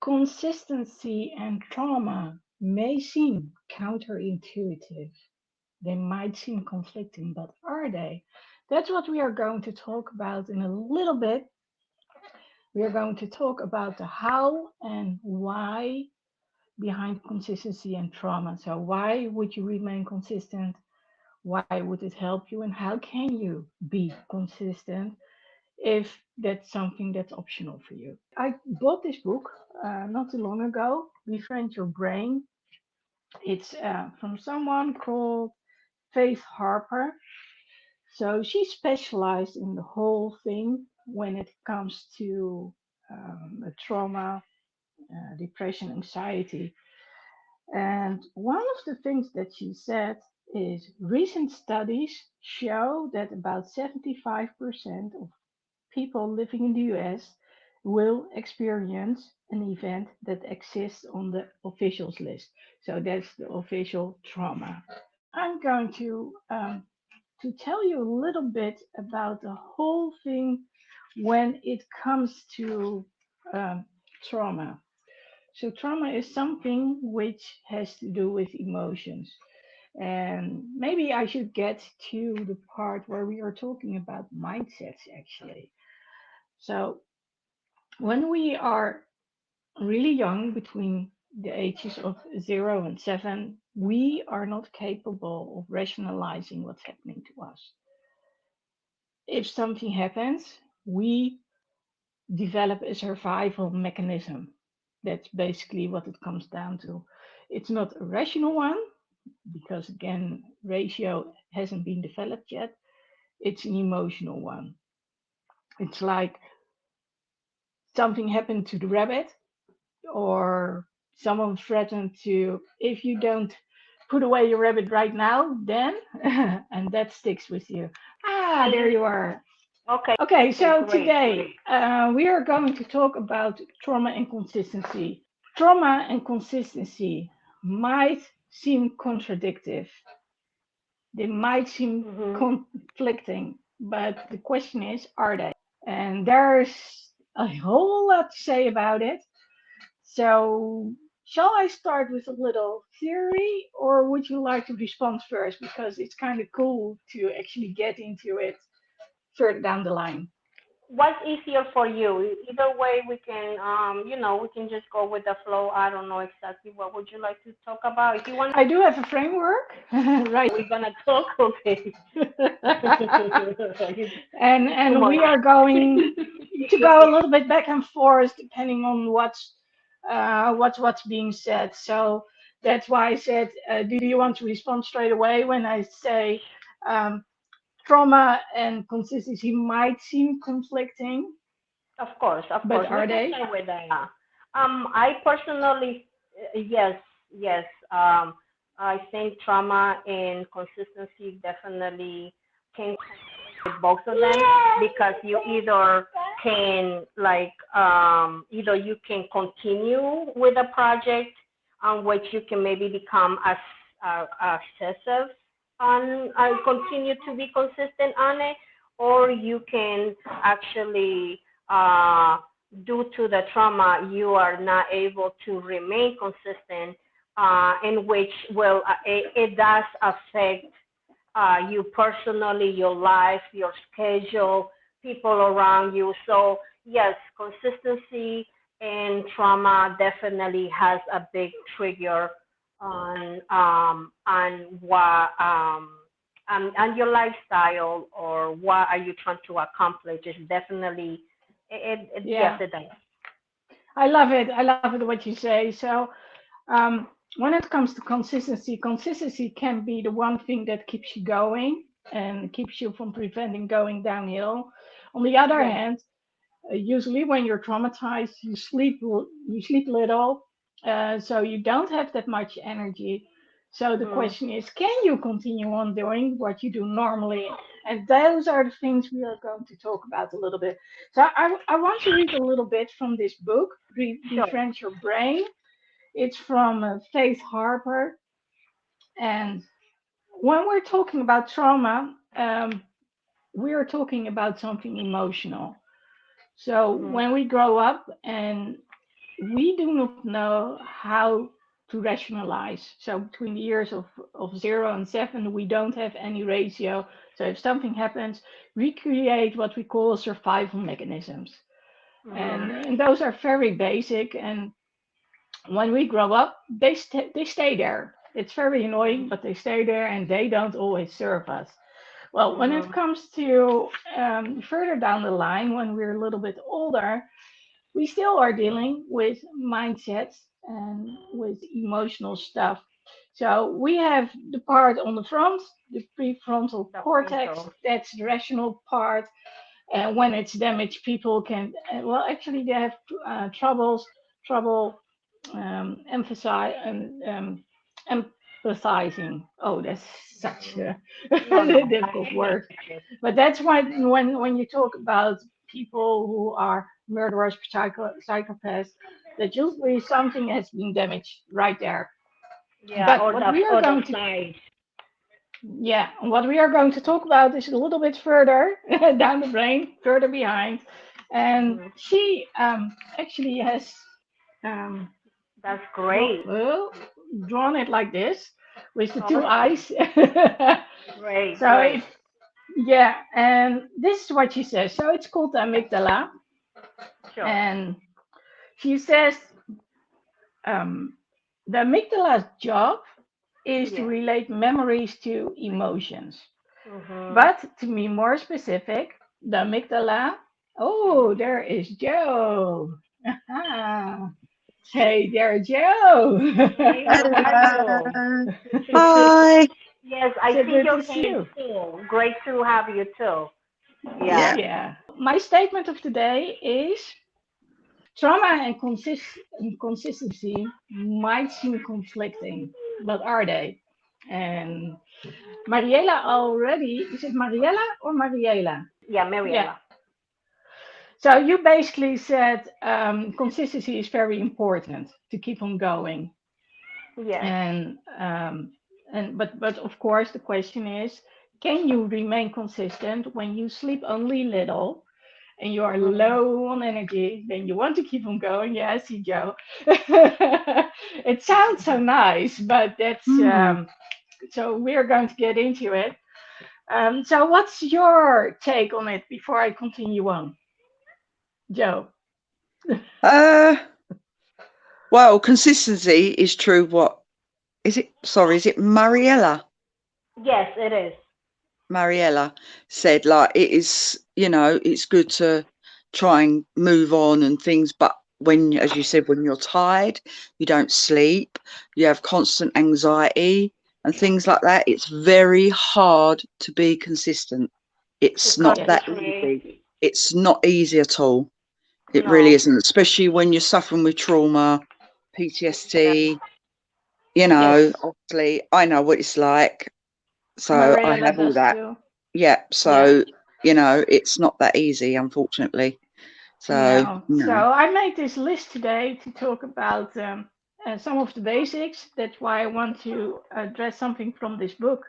Consistency and trauma may seem counterintuitive. They might seem conflicting, but are they? That's what we are going to talk about in a little bit. We are going to talk about the how and why behind consistency and trauma. So, why would you remain consistent? Why would it help you? And how can you be consistent if that's something that's optional for you? I bought this book not too long ago, Befriend Your Brain. It's from someone called Faith Harper. So she specialized in the whole thing when it comes to trauma, depression, anxiety. And one of the things that she said is recent studies show that about 75% of people living in the US will experience an event that exists on the officials list. So that's the official trauma. I'm going to tell you a little bit about the whole thing when it comes to um, trauma. So, trauma is something which has to do with emotions. And maybe I should get to the part where we are talking about mindsets actually. So, when we are really young, between the ages of 0 and 7, we are not capable of rationalizing what's happening to us. If something happens, we develop a survival mechanism. That's basically what it comes down to. It's not a rational one because, again, ratio hasn't been developed yet. It's an emotional one. It's like something happened to the rabbit, or someone threatened to, if you don't put away your rabbit right now, then, and that sticks with you. Ah, there you are. Okay, Okay, so great. today we are going to talk about trauma and consistency. Trauma and consistency might seem contradictory, they might seem Hmm. conflicting, but the question is, are they? And there's a whole lot to say about it. So, shall I start with a little theory, or would you like to respond first? Because it's kind of cool to actually get into it further down the line. What's easier for you? Either way, we can, we can just go with the flow. I don't know exactly what would you like to talk about. If you want, I do have a framework, right? we're gonna talk. Okay. Too And much. we are going to go a little bit back and forth depending on what's being said. So that's why I said, do you want to respond straight away when I say um, trauma and consistency might seem conflicting, Of but course, we are can they? start with that. I personally, yes, yes. I think trauma and consistency definitely can with both of them because you either can either you can continue with a project on which you can maybe become as obsessive on continue to be consistent on it, or you can actually due to the trauma you are not able to remain consistent, in which will it does affect you personally, your life, your schedule, people around you. So yes, consistency and trauma definitely has a big trigger on what on your lifestyle or what are you trying to accomplish. It's definitely yes, Yeah, it does. I love it. I love it what you say. So um, when it comes to consistency, consistency can be the one thing that keeps you going and keeps you from preventing going downhill. On the other Yes. hand, usually when you're traumatized, you sleep little, so you don't have that much energy. So the Hmm. question is, can you continue on doing what you do normally? And those are the things we are going to talk about a little bit. So I want to read a little bit from this book, Sure. Befriend Your Brain. It's from Faith Harper. And when we're talking about trauma, we are talking about something emotional. So Hmm. when we grow up and we do not know how to rationalize. So between the years of 0 and 7, we don't have any ratio. So if something happens, we create what we call survival mechanisms. Mhm. And those are very basic. And when we grow up, they stay there. It's very annoying, Mhm. but they stay there and they don't always serve us. Well, when it Mhm. comes to further down the line, when we're a little bit older, we still are dealing with mindsets and with emotional stuff. So we have the part on the front, the prefrontal The cortex, frontal. that's the rational part. And when it's damaged, people can, well, actually, they have trouble emphasize and empathizing. Oh, that's such Mhm. a No, no, difficult I word. get you. But that's why when you talk about people who are murderers, psychopaths, that usually something has been damaged right there. Yeah, But what we are or the going to, side. yeah, what we are going to talk about is a little bit further down the brain, further behind. And Mhm. she actually has um, That's draw, great. well, drawn it like this with the two Oh, eyes. great, So great. it, yeah, and this is what she says. So it's called the amygdala, Sure. and she says um, the amygdala's job is to Yes. relate memories to emotions. Mhm. But to be more specific, the amygdala. Oh, Mhm. there is Joe. Hey there, Joe. Hey, how are you? Hello. Hi. Yes, I So see good your to see face you. too. Great to have you too. Yeah. Yeah. Yeah. My statement of the day is trauma and consistency might seem conflicting, but are they? And Mariela already, is it Mariela or Mariela? Yeah, Yeah. Mariela. So you basically said consistency is very important to keep on going. Yes. And but of course the question is, can you remain consistent when you sleep only little and you are Mhm. low on energy, then you want to keep on going. Yeah, I see Joe. It sounds so nice, but that's Hmm. so we're going to get into it. So what's your take on it before I continue on, Joe? Uh, well, consistency is true. What is it? Sorry, is it Mariella? Yes, it is. Mariella said, like, it is, it's good to try and move on and things, but when, as you said, when you're tired, you don't sleep, you have constant anxiety and things like that, it's very hard to be consistent. To It's not Yes. that concentrate. easy. It's not easy at all. It really No. isn't, especially when you're suffering with trauma, Yeah. PTSD. Yes. Obviously, I know what it's like. So I Mariella have all does that. too. Yeah. Yeah. So, it's not that easy, unfortunately. So, No. So I made this list today to talk about some of the basics. That's why I want to address something from this book.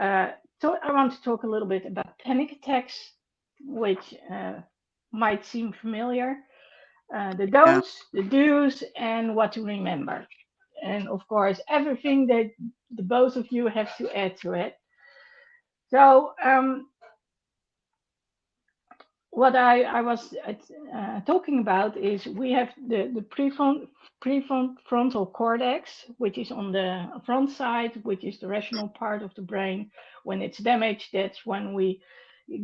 Uh, so I want to talk a little bit about panic attacks, which might seem familiar. The yeah. don'ts, the do's, and what to remember. And of course, everything that the both of you have to add to it. So what I was talking about is we have the prefrontal cortex, which is on the front side, which is the rational part of the brain. When it's damaged, that's when we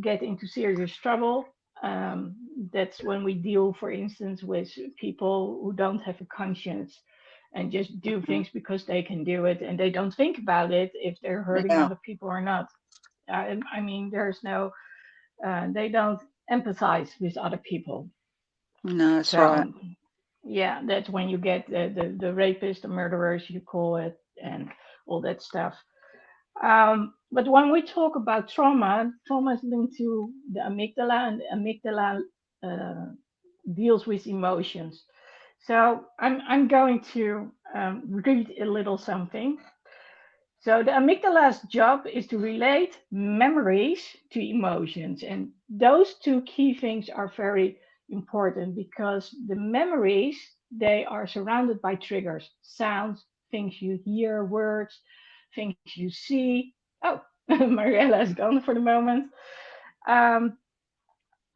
get into serious trouble. Um, that's when we deal, for instance, with people who don't have a conscience and just do Mm, things because they can do it and they don't think about it if they're hurting yeah. other people or not. I mean, there's no they don't empathize with other people. No, that's right. So yeah, that's when you get the rapists, the murderers, you call it, and all that stuff. But when we talk about trauma, trauma is linked to the amygdala, and the amygdala uh, deals with emotions. So I'm going to read a little something. So the amygdala's job is to relate memories to emotions, and those two key things are very important because the memories, they are surrounded by triggers, sounds, things you hear, words, things you see. Oh, Mariella is gone for the moment. Um,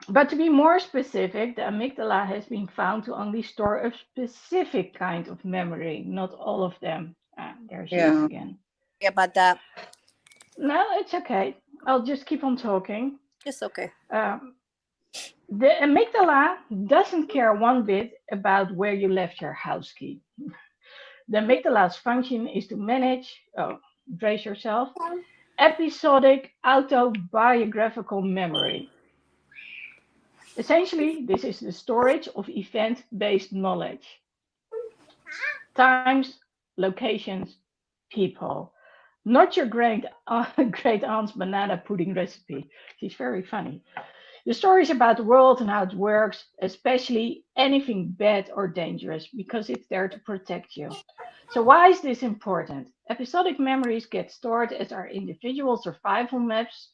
but to be more specific, the amygdala has been found to only store a specific kind of memory, not all of them. Ah, there she is Yeah. again. Sorry about that. No, it's okay. I'll just keep on talking. It's okay. Um, the amygdala doesn't care one bit about where you left your house key. The amygdala's function is to manage, oh, brace yourself, episodic autobiographical memory. Essentially, this is the storage of event based knowledge, times, locations, people. Not your great aunt's banana pudding recipe. She's very funny. The story is about the world and how it works, especially anything bad or dangerous, because it's there to protect you. So, why is this important? Episodic memories get stored as our individual survival maps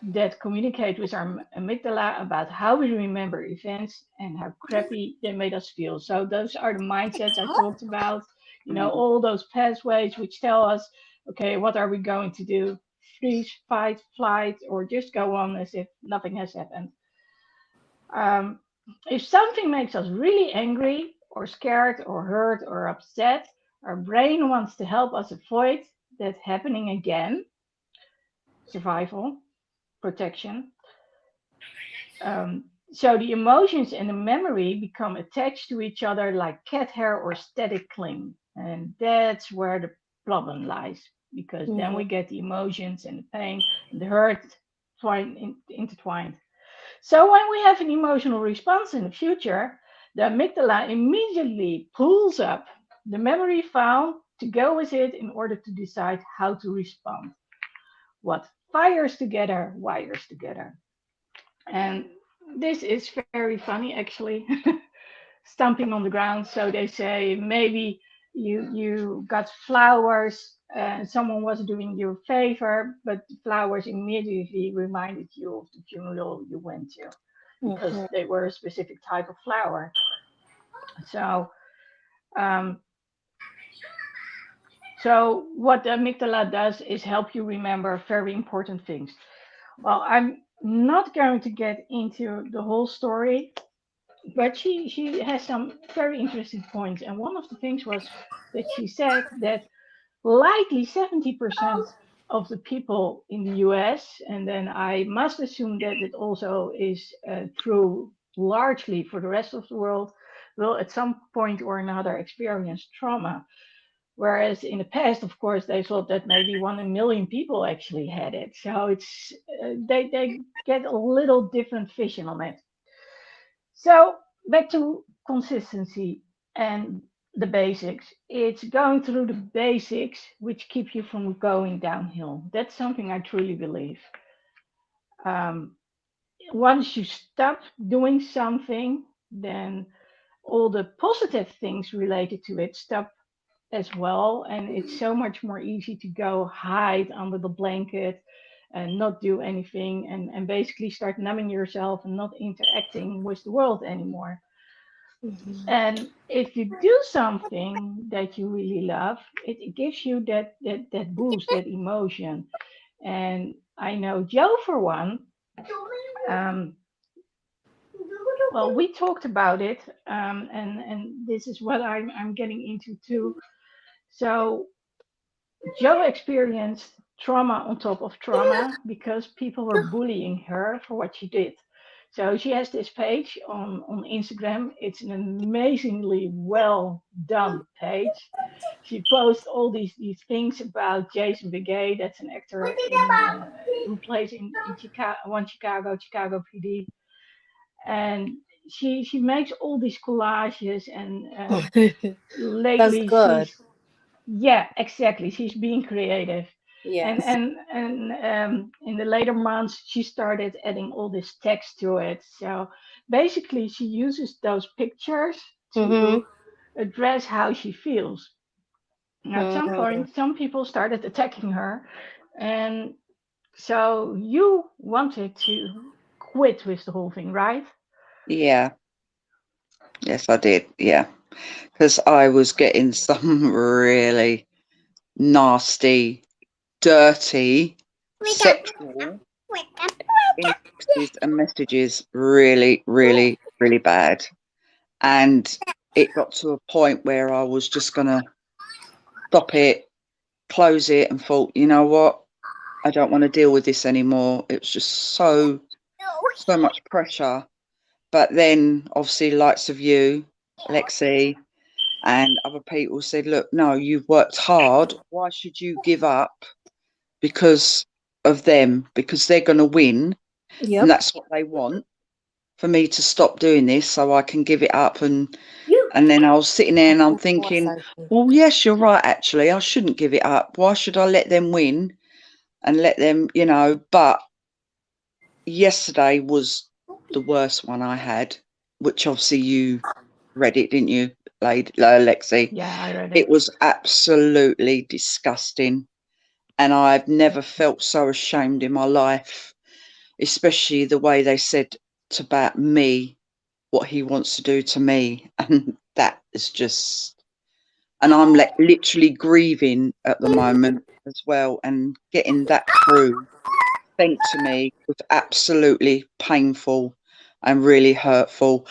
that communicate with our amygdala about how we remember events and how crappy they made us feel. So, those are the mindsets I talked about, Mm. all those pathways which tell us, okay, what are we going to do? Freeze, fight, flight, or just go on as if nothing has happened. Um, if something makes us really angry or scared or hurt or upset, our brain wants to help us avoid that happening again. Survival, protection. So the emotions and the memory become attached to each other like cat hair or static cling. And that's where the problem lies, because then Mhm. we get the emotions and the pain and the hurt intertwined. So when we have an emotional response in the future, the amygdala immediately pulls up the memory file to go with it in order to decide how to respond. What fires together, wires together. And this is very funny actually. Stomping on the ground. So they say maybe you got flowers and someone was doing you a favor, but the flowers immediately reminded you of the funeral you went to because Mhm. they were a specific type of flower. So um, so what the amygdala does is help you remember very important things. Well, I'm not going to get into the whole story, but she has some very interesting points. And one of the things was that she said that likely 70% of the people in the US, and then I must assume that it also is true largely for the rest of the world, will at some point or another experience trauma. Whereas in the past, of course, they thought that maybe 1 in a million people actually had it. So it's they get a little different vision on it. So back to consistency and the basics. It's going through the basics which keep you from going downhill. That's something I truly believe. Um, Once you stop doing something, then all the positive things related to it stop as well. And it's so much more easy to go hide under the blanket and not do anything and basically start numbing yourself and not interacting with the world anymore. Mhm. And if you do something that you really love, it gives you that boost, that emotion. And I know Joe, for one, um, well, we talked about it, and this is what I'm getting into too. So Joe experienced trauma on top of trauma because people were bullying her for what she did. So she has this page on Instagram. It's an amazingly well done page. She posts all these things about Jason Begay. That's an actor who plays in Chicago, Chicago PD, and she makes all these collages. And That's lately good. she's, yeah, exactly. She's being creative. And Yes. in the later months, she started adding all this text to it. So basically, she uses those pictures Mhm. to address how she feels. Now, at some Mhm. point, some people started attacking her, and so you wanted to quit with the whole thing, right? Yeah. Yes, I did. Yeah. Because I was getting some really nasty, dirty, sexual inboxes and messages, really, really, really bad. And it got to a point where I was just going to stop it, close it, and thought, you know what? I don't want to deal with this anymore. It was just so much pressure. But then, obviously, likes of you, Lexi, and other people said, look, no, you've worked hard. Why should you give up because of them? Because they're going to win. Yep. And that's what they want, for me to stop doing this so I can give it up. And then I was sitting there and I'm thinking, well, yes, you're right, actually. I shouldn't give it up. Why should I let them win and let them, you know? But yesterday was the worst one I had, which obviously you read it, didn't you, Lexi? Yeah, I read It it. was absolutely disgusting. And I've never felt so ashamed in my life, especially the way they said about me, what he wants to do to me. And that is just, and I'm literally grieving at the moment as well. And getting that through sent to me was absolutely painful and really hurtful,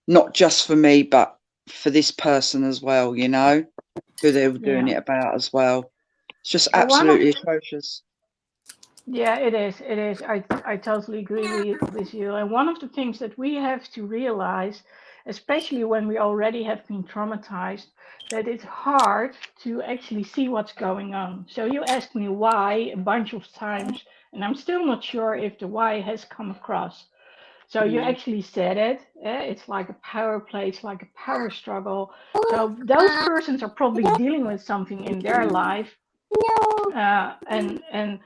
not just for me, but for this person as well, you know, who they were doing Yeah. it about as well. It's just So one of absolutely atrocious. Yeah, it is. It is. I totally agree with you. And one of the things that we have to realize, especially when we already have been traumatized, that it's hard to actually see what's going on. So you asked me why a bunch of times, and I'm still not sure if the why has come across. So you Mm, actually said it. It's like a power play. It's like a power struggle. So those persons are probably dealing with something in their life, and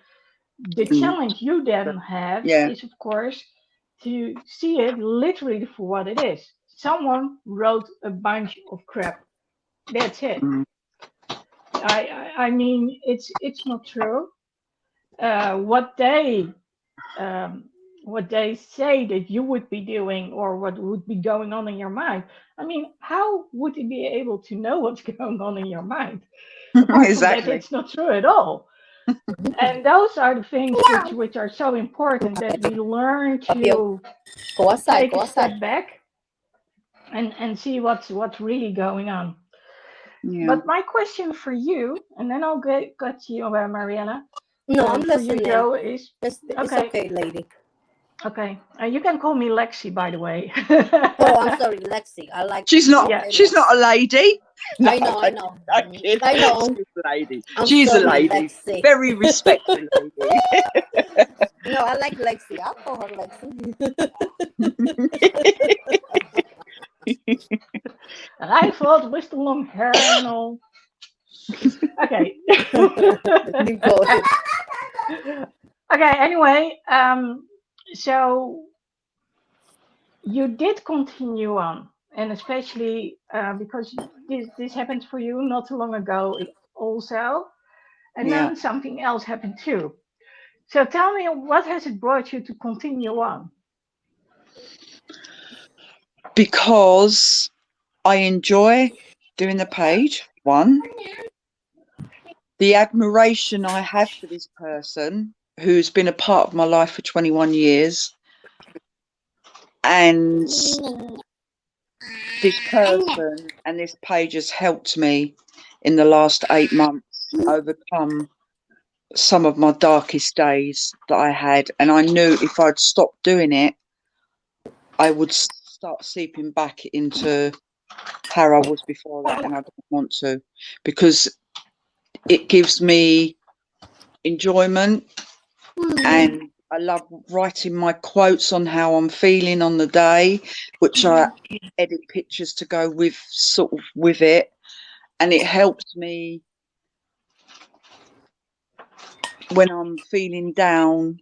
the mm, challenge you then have yeah. is, of course, to see it literally for what it is. Someone wrote a bunch of crap. That's it. Mm, I mean, it's not true. What um, what they say that you would be doing or what would be going on in your mind. I mean, how would he be able to know what's going on in your mind? Apart from that, exactly. it's not true at all. And those are the things which are so important that we learn to Go outside. take Go a outside. step back and see what's really going on. Yeah. But my question for you, and then I'll get to you, Mariela. No, I'm For you, listening. Joe, is It's okay. okay, lady. Okay, you can call me Lexi, by the way. Oh, I'm sorry, Lexi. I like She's not. Yeah, She's not a lady. No, I know, I know. I'm kidding. I know. She's a lady. I'm She's a sorry, lady. Lexi. Very respected lady. No, I like Lexi. I'll call her Lexi. Rijveld with the long hair and all. Okay. You go ahead. Okay. Anyway, so you did continue on, and especially because this happened for you not too long ago, also, and Yeah. then something else happened too. So tell me, what has it brought you to continue on? Because I enjoy doing the page. One, the admiration I have for this person who's been a part of my life for 21 years. And this person and this page has helped me in the last 8 months overcome some of my darkest days that I had. And I knew if I'd stopped doing it, I would start seeping back into how I was before that. And I don't want to, because it gives me enjoyment, and I love writing my quotes on how I'm feeling on the day, which I edit pictures to go with sort of with it, and it helps me when I'm feeling down.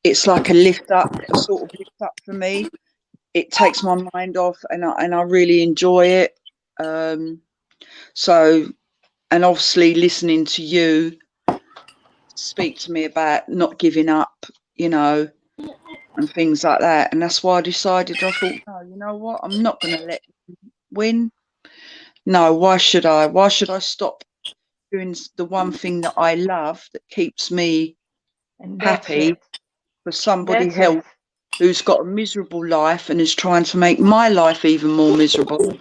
It's like a lift up, a sort of lift up for me. It takes my mind off, and I really enjoy it. So, and obviously listening to you speak to me about not giving up, you know, and things like that. And that's why I decided, I thought, no, you know what? I'm not going to let them win. No, why should I? Why should I stop doing the one thing that I love that keeps me And that's happy it. for somebody That's it. else who's got a miserable life and is trying to make my life even more miserable?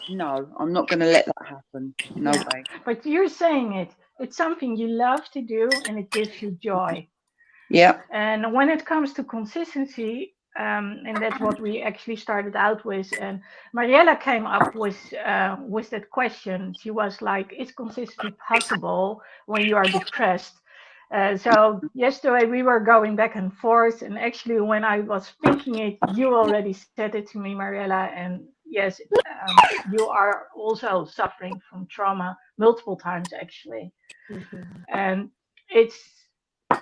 No, I'm not going to let that happen. No Yeah. way. But you're saying it. It's something you love to do and it gives you joy. Yeah. And when it comes to consistency, and that's what we actually started out with, and Mariela came up with that question. She was like, "Is consistency possible when you are depressed?" So yesterday we were going back and forth, and actually when I was thinking it, you already said it to me, Mariela, and yes, you are also suffering from trauma multiple times actually, and it's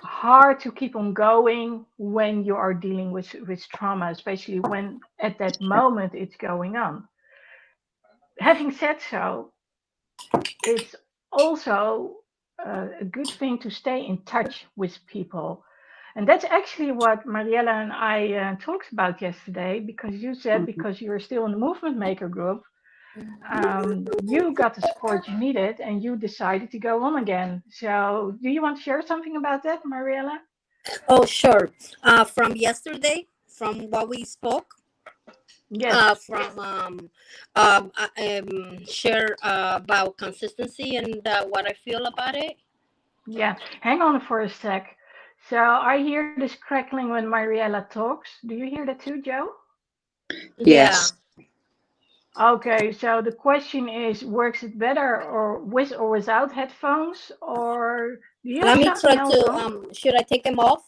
hard to keep on going when you are dealing with trauma, especially when at that moment it's going on. Having said so, it's also a good thing to stay in touch with people. And that's actually what Mariella and I talked about yesterday, because you said Mhm. because you're still in the movement maker group, you got the support you needed and you decided to go on again. So, do you want to share something about that, Mariella? Oh, sure. From yesterday, from what we spoke, Yes. from share about consistency and what I feel about it. Yeah, hang on for a sec. So I hear this crackling when Mariella talks. Do you hear that too, Joe? Yeah. Yes. Okay, so the question is, works it better or without headphones, or do you have Let me something try else to. on? Should I take them off?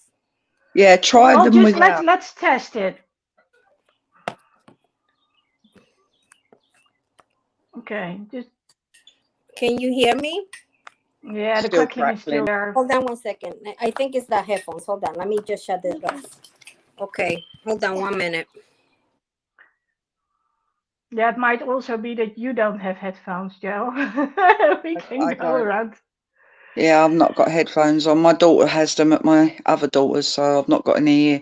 Yeah, try Well, them just without. let's test it. Okay, just Can you hear me? yeah, the Still crackling is still crackling. there. Hold on 1 second. I think it's the headphones. Hold on. Let me just shut it off. Okay. Hold on 1 minute. That might also be that you don't have headphones, Joe. We can I go don't. around. Yeah, I've not got headphones on. My daughter has them at my other daughter's, so I've not got any here.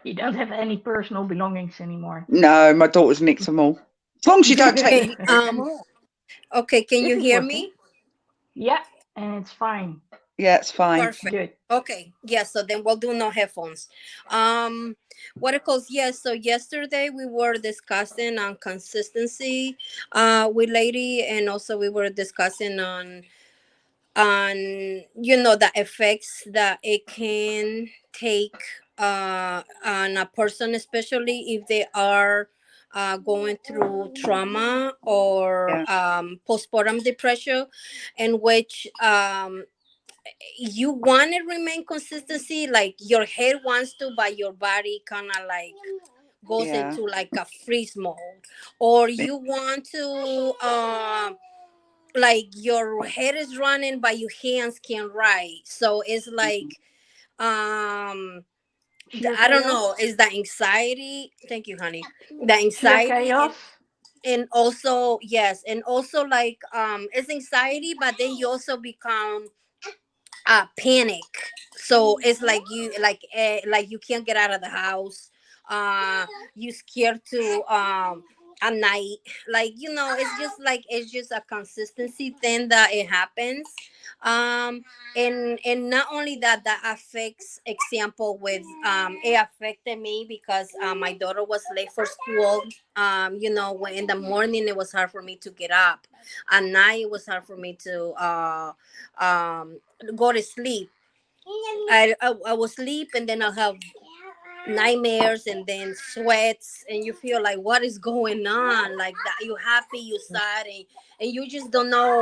You don't have any personal belongings anymore. No, my daughter's nicked them all. As long as you don't take Okay. them with you, I'm all right. Okay. Can This you is hear working. me? Yeah, and it's fine. Yeah, it's fine. Perfect. Good. Okay. Yeah. So then we'll do no headphones. Um, what it calls? Yes. So yesterday we were discussing on consistency, with lady, and also we were discussing on the effects that it can take on a person, especially if they are going through trauma or Yeah. postpartum depression, in which you want to remain consistency, like your head wants to, but your body kind of like goes Yeah. into like a freeze mode, or Yeah. you want to like your head is running but your hands can't write, so it's Mhm. like um Sheer I don't chaos. know, is the anxiety, thank you honey, the Sheer anxiety, chaos. and also yes, and also like it's anxiety, but then you also become panic, so it's like you like you can't get out of the house, you scared to at night, like it's just like it's just a consistency thing that it happens, um and not only that, that affects example with it affected me because my daughter was late for school, when in the morning it was hard for me to get up, at night it was hard for me to um go to sleep. I will sleep and then I'll have nightmares and then sweats, and you feel like what is going on, like that you happy, you sad, and you just don't know,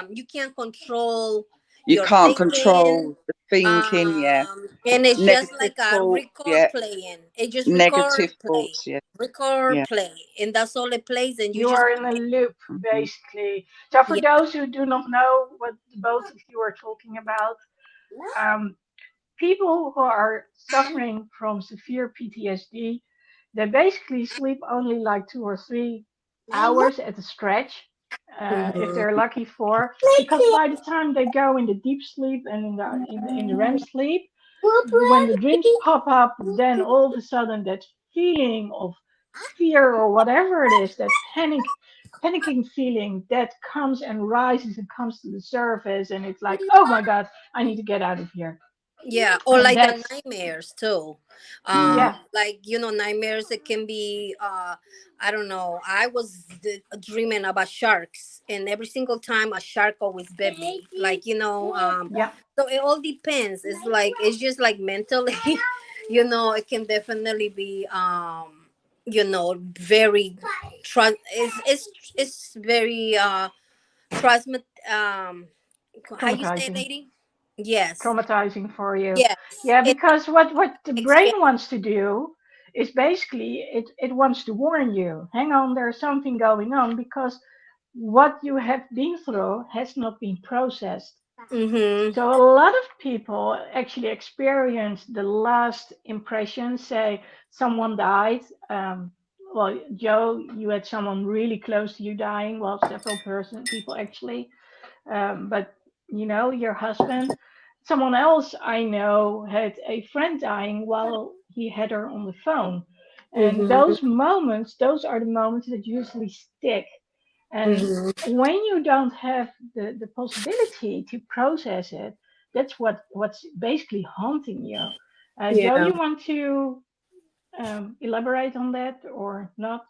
you can't control You your can't thinking, control the thinking. Yeah. and it's just Negative like a thoughts. record Yeah. playing, it just record Negative play, thoughts. Yeah. record Yeah. play, and that's all it plays, and you You just are in a loop, Mhm. basically. So, for yeah. those who do not know what both of you are talking about, um, people who are suffering from severe PTSD, they basically sleep only like 2 or 3 hours at a stretch, if Mhm. they're lucky for, because by the time they go in the deep sleep and in the REM sleep, when the dreams pop up, then all of a sudden that feeling of fear or whatever it is, that panicking feeling that comes and rises and comes to the surface, and it's like, oh my God, I need to get out of here. Yeah, or And like the that's, nightmares too. Mm. yeah, Like nightmares. It can be. I don't know. I was dreaming about sharks, and every single time a shark always bit me. Like yeah, So it all depends. It's like it's just like mentally. It can definitely be. Very trust. It's very trust. How you say it, traumatizing. lady? Yes. Traumatizing for you. Yes. Yeah, It because what the expand. brain wants to do is basically it wants to warn you. Hang on, there's something going on because what you have been through has not been processed. Mm-hmm. So a lot of people actually experience the last impression. Say someone died. Well, Joe, you had someone really close to you dying. Well, several people actually, but your husband. Someone else I know had a friend dying while he had her on the phone. And Mm-hmm. those are the moments that usually stick. And Mm-hmm. when you don't have the possibility to process it, that's what's basically haunting you. Joe, Yeah. you want to elaborate on that or not?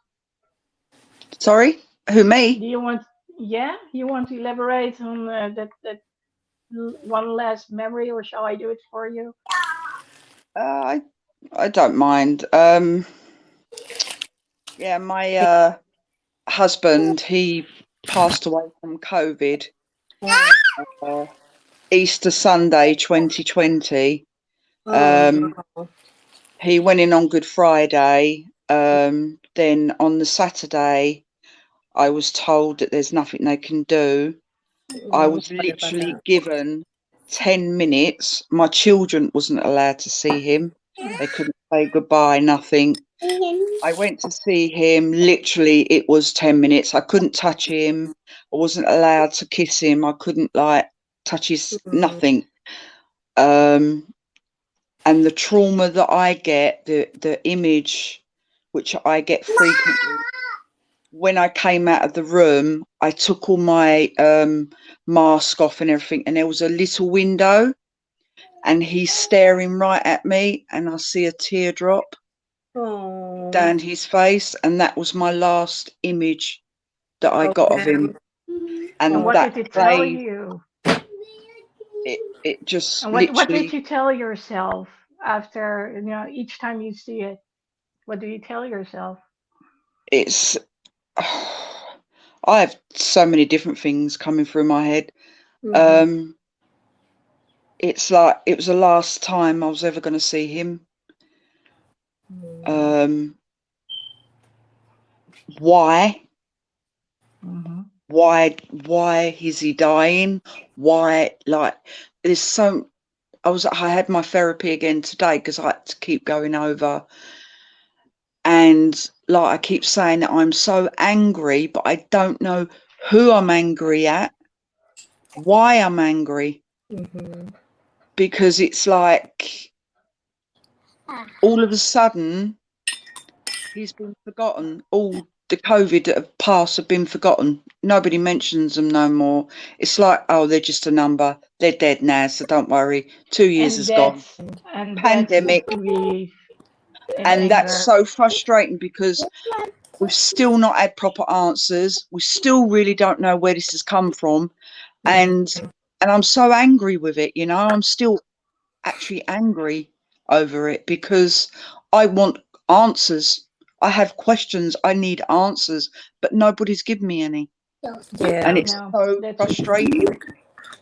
Sorry, who, me? Do you want, yeah, you want to elaborate on that one last memory, or shall I do it for you? I I don't mind. Yeah, my husband, he passed away from COVID, uh, Easter Sunday 2020. Oh Um, no. he went in on Good Friday. Then on the Saturday, I was told that there's nothing they can do. I Mm, was sorry about literally that. given 10 minutes. My children wasn't allowed to see him. They couldn't say goodbye, nothing. I went to see him. Literally, it was 10 minutes. I couldn't touch him. I wasn't allowed to kiss him. I couldn't like touch his Mm, nothing. Um, and the trauma that I get, the image which I get frequently, when I came out of the room, I took all my mask off and everything, and there was a little window, and he's staring right at me, and I see a teardrop oh, down his face, and that was my last image that I got of okay. him. And And what Oh, did that it tell day, you? it just And what did literally, you tell yourself after, each time you see it? What do you tell yourself? it's, I have so many different things coming through my head. mm-hmm. Um, it's like it was the last time I was ever going to see him. Um, why? Hmm. Why is he dying? Why, like, there's so, I had my therapy again today because I had to keep going over, and like I keep saying that I'm so angry, but I don't know who I'm angry at, why I'm angry, Mm-hmm. because it's like all of a sudden he's been forgotten. All the COVID that have passed have been forgotten. Nobody mentions them no more. It's like, oh, they're just a number. They're dead now, so don't worry. 2 years And has gone. that's Pandemic. grief and And that's anger. so frustrating because we've still not had proper answers. We still really don't know where this has come from. And I'm so angry with it, I'm still actually angry over it because I want answers. I have questions. I need answers, but nobody's given me any. And Yeah. it's No, so that's frustrating,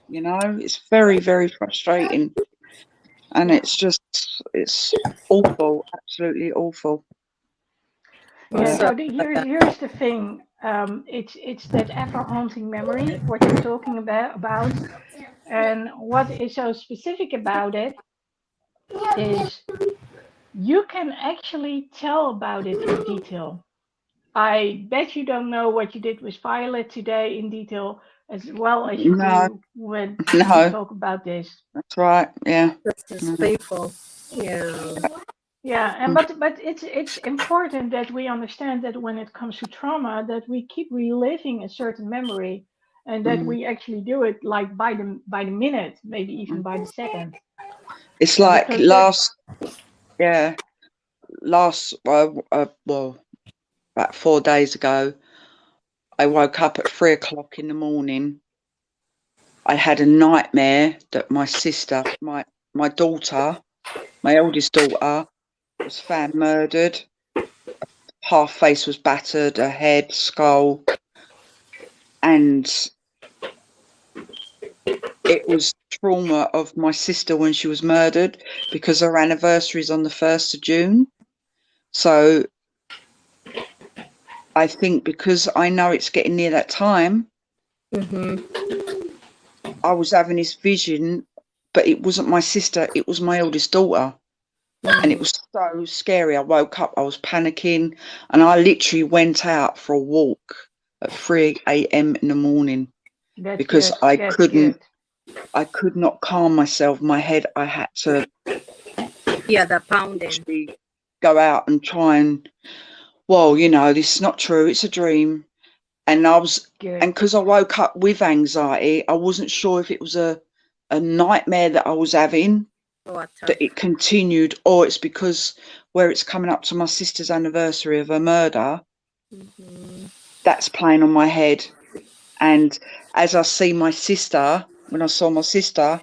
it's very, very frustrating. And yeah, it's awful, absolutely awful. I'm yeah. But sorry So about that. here's the thing. It's that ever haunting memory what you're talking about, and what is so specific about it is you can actually tell about it in detail. I bet you don't know what you did with Violet today in detail. as well as you No, do when we no, talk about this. that's right. Yeah. That's just No. painful. Yeah. Yeah, and Mm, but it's important that we understand that when it comes to trauma, that we keep reliving a certain memory, and that mm, we actually do it like by the minute, maybe even mm. by the second, It's like because that yeah, well, about 4 days ago, I woke up at 3 o'clock in the morning. I had a nightmare that my sister, my daughter, my eldest daughter, was found murdered. Half face was battered, her head, skull, and it was trauma of my sister when she was murdered because her anniversary is on the 1st of June. So I think because I know it's getting near that time, Mm-hmm. I was having this vision, but it wasn't my sister, it was my eldest daughter. And it was so scary. I woke up, I was panicking, and I literally went out for a walk at 3 a.m. in the morning that's because good. That's good. I could not calm myself. My head, I had to Yeah, the pounding. actually go out and try and, well, this is not true. It's a dream. And Good. because I woke up with anxiety, I wasn't sure if it was a nightmare that I was having, Water. that it continued, or it's because where it's coming up to my sister's anniversary of her murder, Mm-hmm. that's playing on my head. And as I see my sister, when I saw my sister,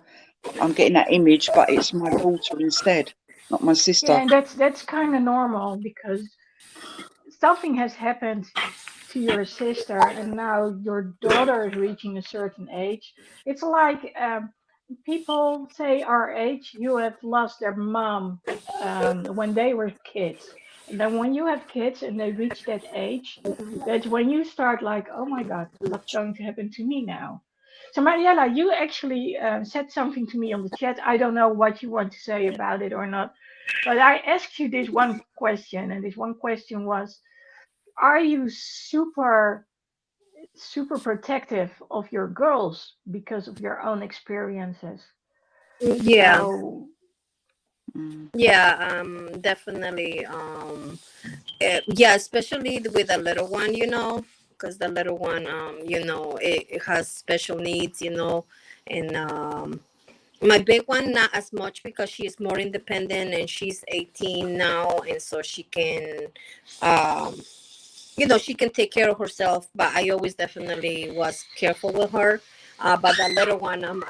I'm getting that image, but it's my daughter instead, not my Yeah, sister. and that's kind of normal because something has happened to your sister, and now your daughter is reaching a certain age. It's like people say our age, you have lost their mom when they were kids. And then when you have kids and they reach that age, that's when you start like, oh my God, what's going to happen to me now? So Mariela, you actually said something to me on the chat. I don't know what you want to say about it or not, but I asked you this one question, and this one question was, are you super protective of your girls because of your own experiences? Yeah. So Mm. Yeah. Definitely. Yeah, especially with the little one, because the little one, it has special needs, and my big one not as much because she's more independent and she's 18 now, and so she can, um, she can take care of herself. But I always definitely was careful with her. But the little one, I'm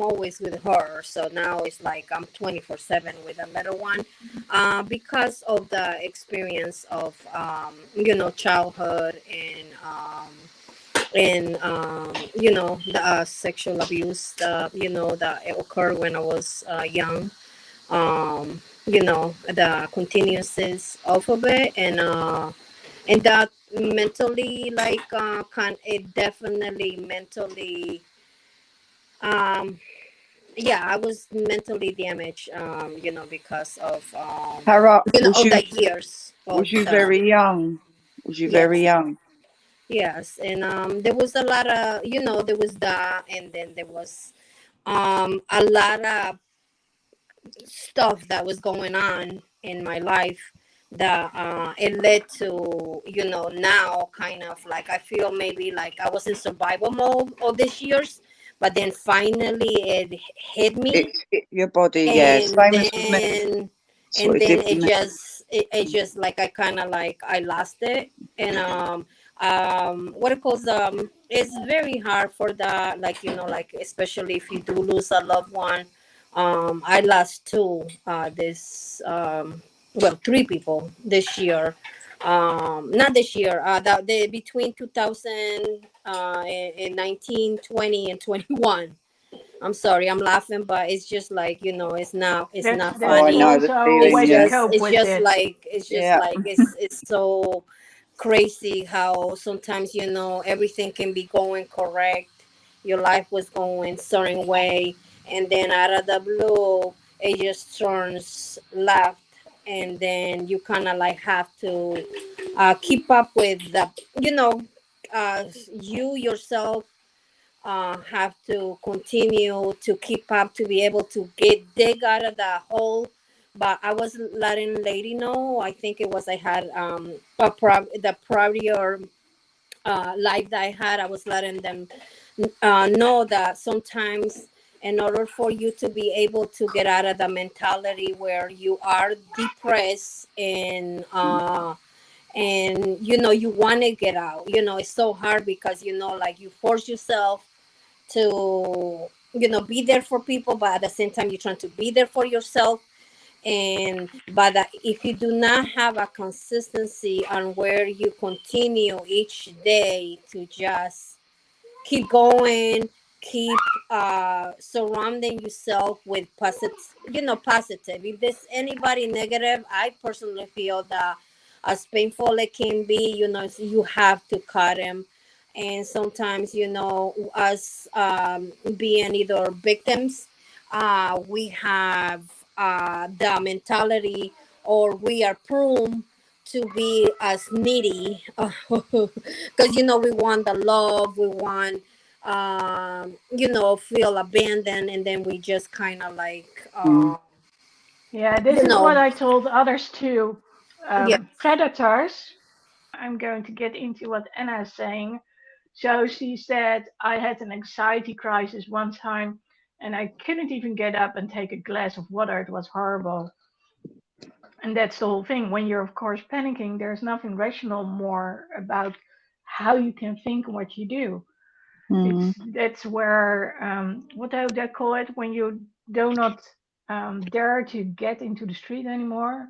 always with her. So now it's like I'm 24/7 with the little one, because of the experience of, childhood, and the sexual abuse that occurred when I was young. The continuances of it, and that mentally, like, can it definitely mentally, um yeah, I was mentally damaged, because of, How was of you? the years of Was you the. very young? Was you very Yes. young? Yes, and there was a lot of, there was that, and then there was a lot of stuff that was going on in my life that it led to, now kind of like I feel maybe like I was in survival mode all these years, but then finally it hit It me, hit your body, yeah. and Same as with me. then That's what it did with it me. just like I kind of like I lost it. And what it calls, it's very hard for that, like, like, especially if you do lose a loved one. I lost two, this well, three people this year. Not this year, between 2000, and 19, 20, and 21. I'm sorry, I'm laughing, but it's just like, it's not Oh, that's I funny. know the also a feeling, way It's to yeah. just cope it's with just it. like Yeah. it's so crazy how sometimes, everything can be going correct. Your life was going certain way, and then out of the blue, it just turns left, and then you kind of like have to keep up with the, you yourself, have to continue to keep up to be able to get dig out of the hole. But I was letting lady know. I think it was I had the prior life that I had. I was letting them know that sometimes in order for you to be able to get out of the mentality where you are depressed and you want to get out, it's so hard because like you force yourself to be there for people, but at the same time you're trying to be there for yourself. And but if you do not have a consistency on where you continue each day to just keep going, keep surrounding yourself with positive. If there's anybody negative, I personally feel that as painful it can be, you have to cut them. And sometimes, us being either victims, we have the mentality, or we are prone to be as needy because we want the love, we want feel abandoned, and then we just kind of like Mm. Yeah, this you is what know I told others too. yeah. Predators. I'm going to get into what Anna is saying. So she said, I had an anxiety crisis one time and I couldn't even get up and take a glass of water. It was horrible. And that's the whole thing. When you're, of course, panicking, there's nothing rational more about how you can think and what you do. Mm. That's where, what do they call it? When you do not dare to get into the street anymore.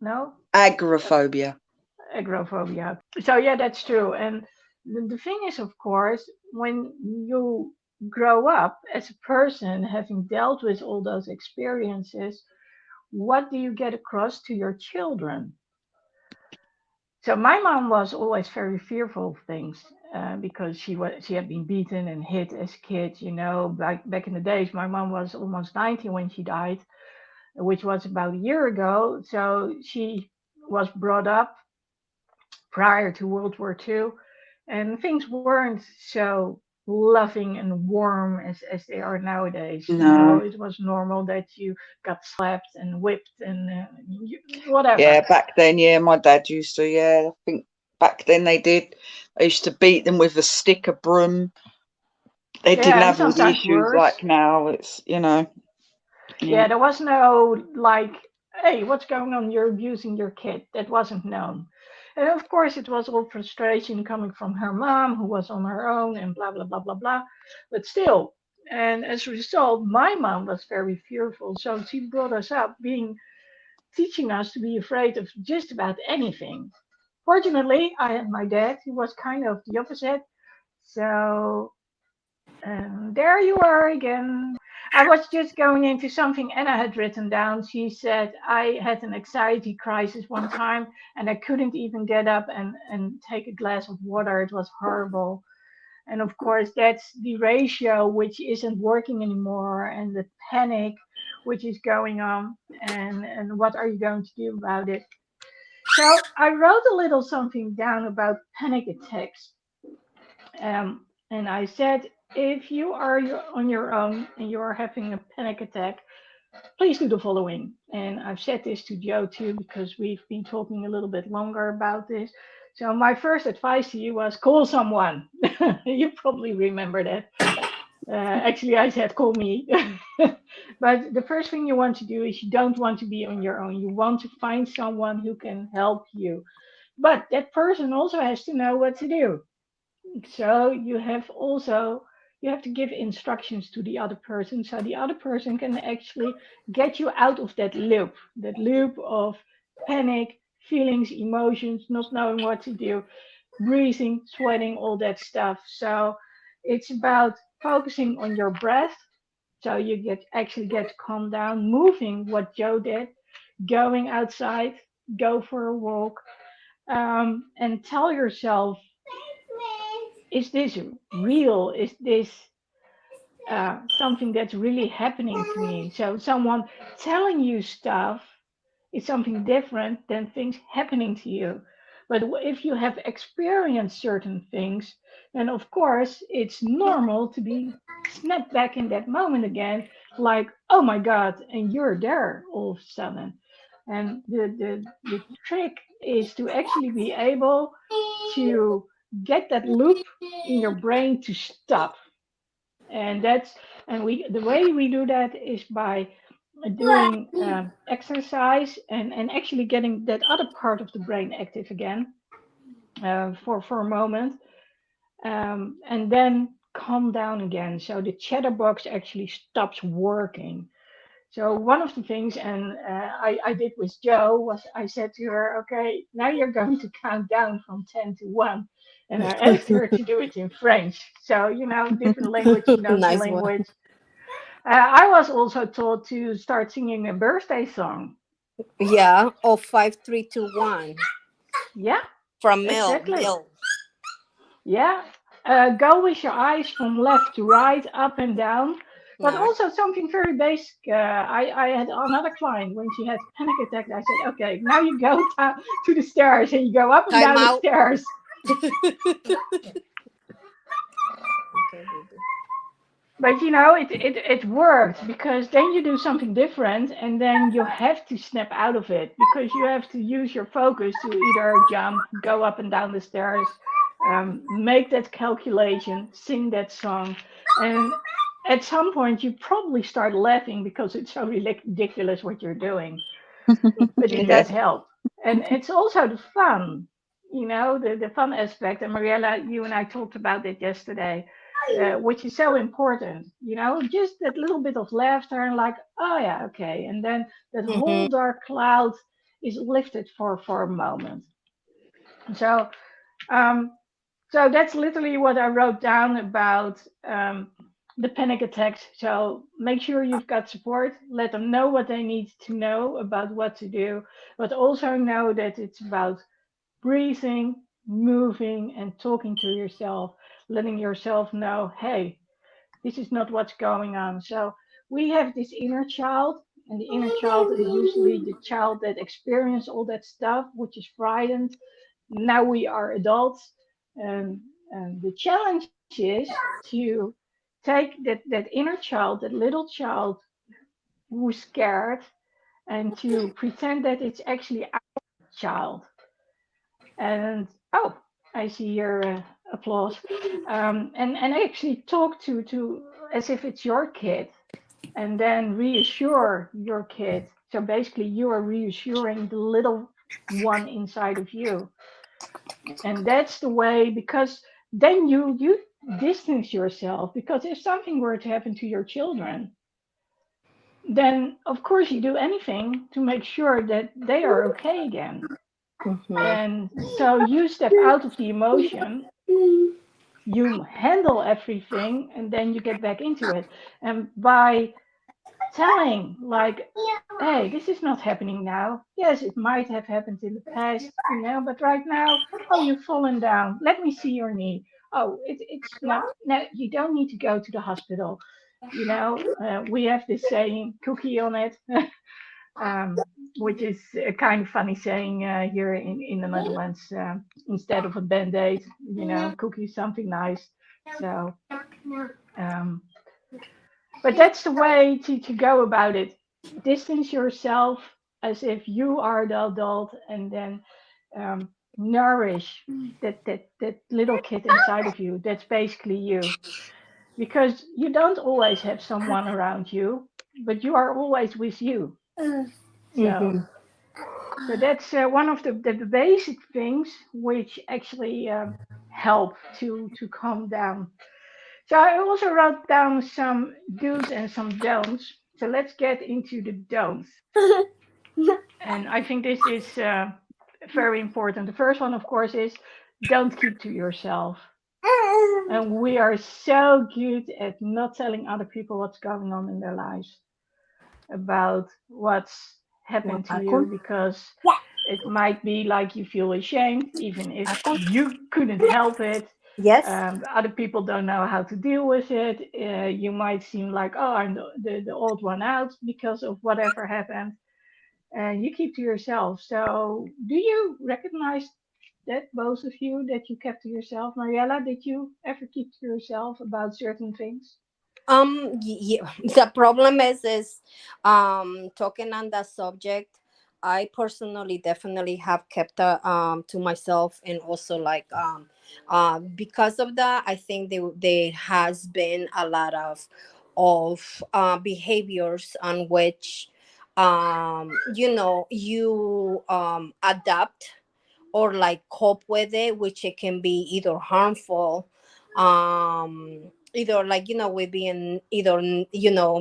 No? Agoraphobia. Agoraphobia. So yeah, that's true. And the thing is, of course, when you grow up as a person, having dealt with all those experiences, what do you get across to your children? So my mom was always very fearful of things because she had been beaten and hit as a kid. Back in the days, my mom was almost 90 when she died, which was about a year ago. So she was brought up prior to World War II, and things weren't so loving and warm as they are nowadays. No. It was normal that you got slapped and whipped and whatever. Yeah, back then, yeah, my dad used to, yeah, I think back then they did. They used to beat them with a stick, a broom. They didn't Yeah, and have all the sometimes issues worse. like now. Yeah. Yeah, there was no like, hey, what's going on? You're abusing your kid. That wasn't known. And of course, it was all frustration coming from her mom, who was on her own, and blah, blah, blah, blah, blah. But still, and as a result, my mom was very fearful. So she brought us up teaching us to be afraid of just about anything. Fortunately, I had my dad, who was kind of the opposite. So there you are again. I was just going into something Anna had written down. She said, I had an anxiety crisis one time and I couldn't even get up and take a glass of water. It was horrible. And of course, that's the ratio which isn't working anymore and the panic which is going on. And what are you going to do about it? So I wrote a little something down about panic attacks. And I said, if you are on your own and you are having a panic attack, please do the following. And I've said this to Joe too, because we've been talking a little bit longer about this. So my first advice to you was call someone. You probably remember that. Actually, I said call me. But the first thing you want to do is you don't want to be on your own. You want to find someone who can help you. But that person also has to know what to do. So you have to give instructions to the other person so the other person can actually get you out of that loop of panic, feelings, emotions, not knowing what to do, breathing, sweating, all that stuff. So it's about focusing on your breath so you get calmed down, moving what Joe did, going outside, go for a walk, and tell yourself, is this real? Is this something that's really happening to me? So someone telling you stuff is something different than things happening to you. But if you have experienced certain things, then of course it's normal to be snapped back in that moment again, like, oh my God, and you're there all of a sudden. And the trick is to actually be able to get that loop in your brain to stop. And the way we do that is by doing exercise and actually getting that other part of the brain active again for a moment, and then calm down again. So the chatterbox actually stops working. So one of the things, and I did with Joe, was I said to her, okay, now you're going to count down from 10 to 1. And I asked her to do it in French. So, different language, she knows the Nice one. language. I was also taught to start singing a birthday song. Yeah. Oh, 5, 3, 2, 1. Yeah, From Mel. exactly. Mel. Yeah. Go with your eyes from left to right, up and down. But All also something very basic. I had another client when she had panic attack. I said, okay, now you go down to the stairs and you go up and Time down the out. stairs. Okay, baby. But it worked because then you do something different and then you have to snap out of it because you have to use your focus to either jump, go up and down the stairs, make that calculation, sing that song. And at some point, you probably start laughing because it's so ridiculous what you're doing. But it Yeah. does help. And it's also the fun, the fun aspect. And Mariela, you and I talked about it yesterday, which is so important, just that little bit of laughter and like, oh yeah, okay. And then that Mm-hmm. whole dark cloud is lifted for a moment. So, um, so that's literally what I wrote down about the panic attacks. So make sure you've got support. Let them know what they need to know about what to do, but also know that it's about breathing, moving, and talking to yourself, letting yourself know, hey, this is not what's going on. So we have this inner child, and the inner child is usually the child that experienced all that stuff, which is frightened. Now we are adults, and, and the challenge is to take that inner child, that little child who's scared, and to pretend that it's actually our child. And oh, I see your applause. And actually talk to as if it's your kid, and then reassure your kid. So basically, you are reassuring the little one inside of you, and that's the way, because then you distance yourself, because if something were to happen to your children, then of course you do anything to make sure that they are okay again. And so you step out of the emotion, you handle everything, and then you get back into it. And by telling, like, hey, this is not happening now. Yes, it might have happened in the past, but right now, oh, you've fallen down. Let me see your knee. Oh, it's not, no, you don't need to go to the hospital. We have this saying, cookie on it, which is a kind of funny saying here in the Netherlands. Instead of a band aid, cookie is something nice. So, um, but that's the way to go about it. Distance yourself as if you are the adult, and then nourish that little kid inside of you. That's basically you, because you don't always have someone around you, but you are always with you. So, Mm-hmm. so that's one of the basic things which actually help to calm down. So I also wrote down some do's and some don'ts. So let's get into the don'ts. And I think this is very important. The first one, of course, is don't keep to yourself. And we are so good at not telling other people what's going on in their lives, about what's happened to you, because it might be like you feel ashamed, even if you couldn't help it. Yes. Other people don't know how to deal with it. You might seem like, oh, I'm the old one out because of whatever happened. And you keep to yourself. So, do you recognize that, both of you, that you kept to yourself? Mariella, did you ever keep to yourself about certain things? Yeah, the problem is talking on that subject. I personally definitely have kept to myself, and also like because of that, I think there has been a lot of behaviors on which you adapt or like cope with it, which it can be either harmful, either like with being either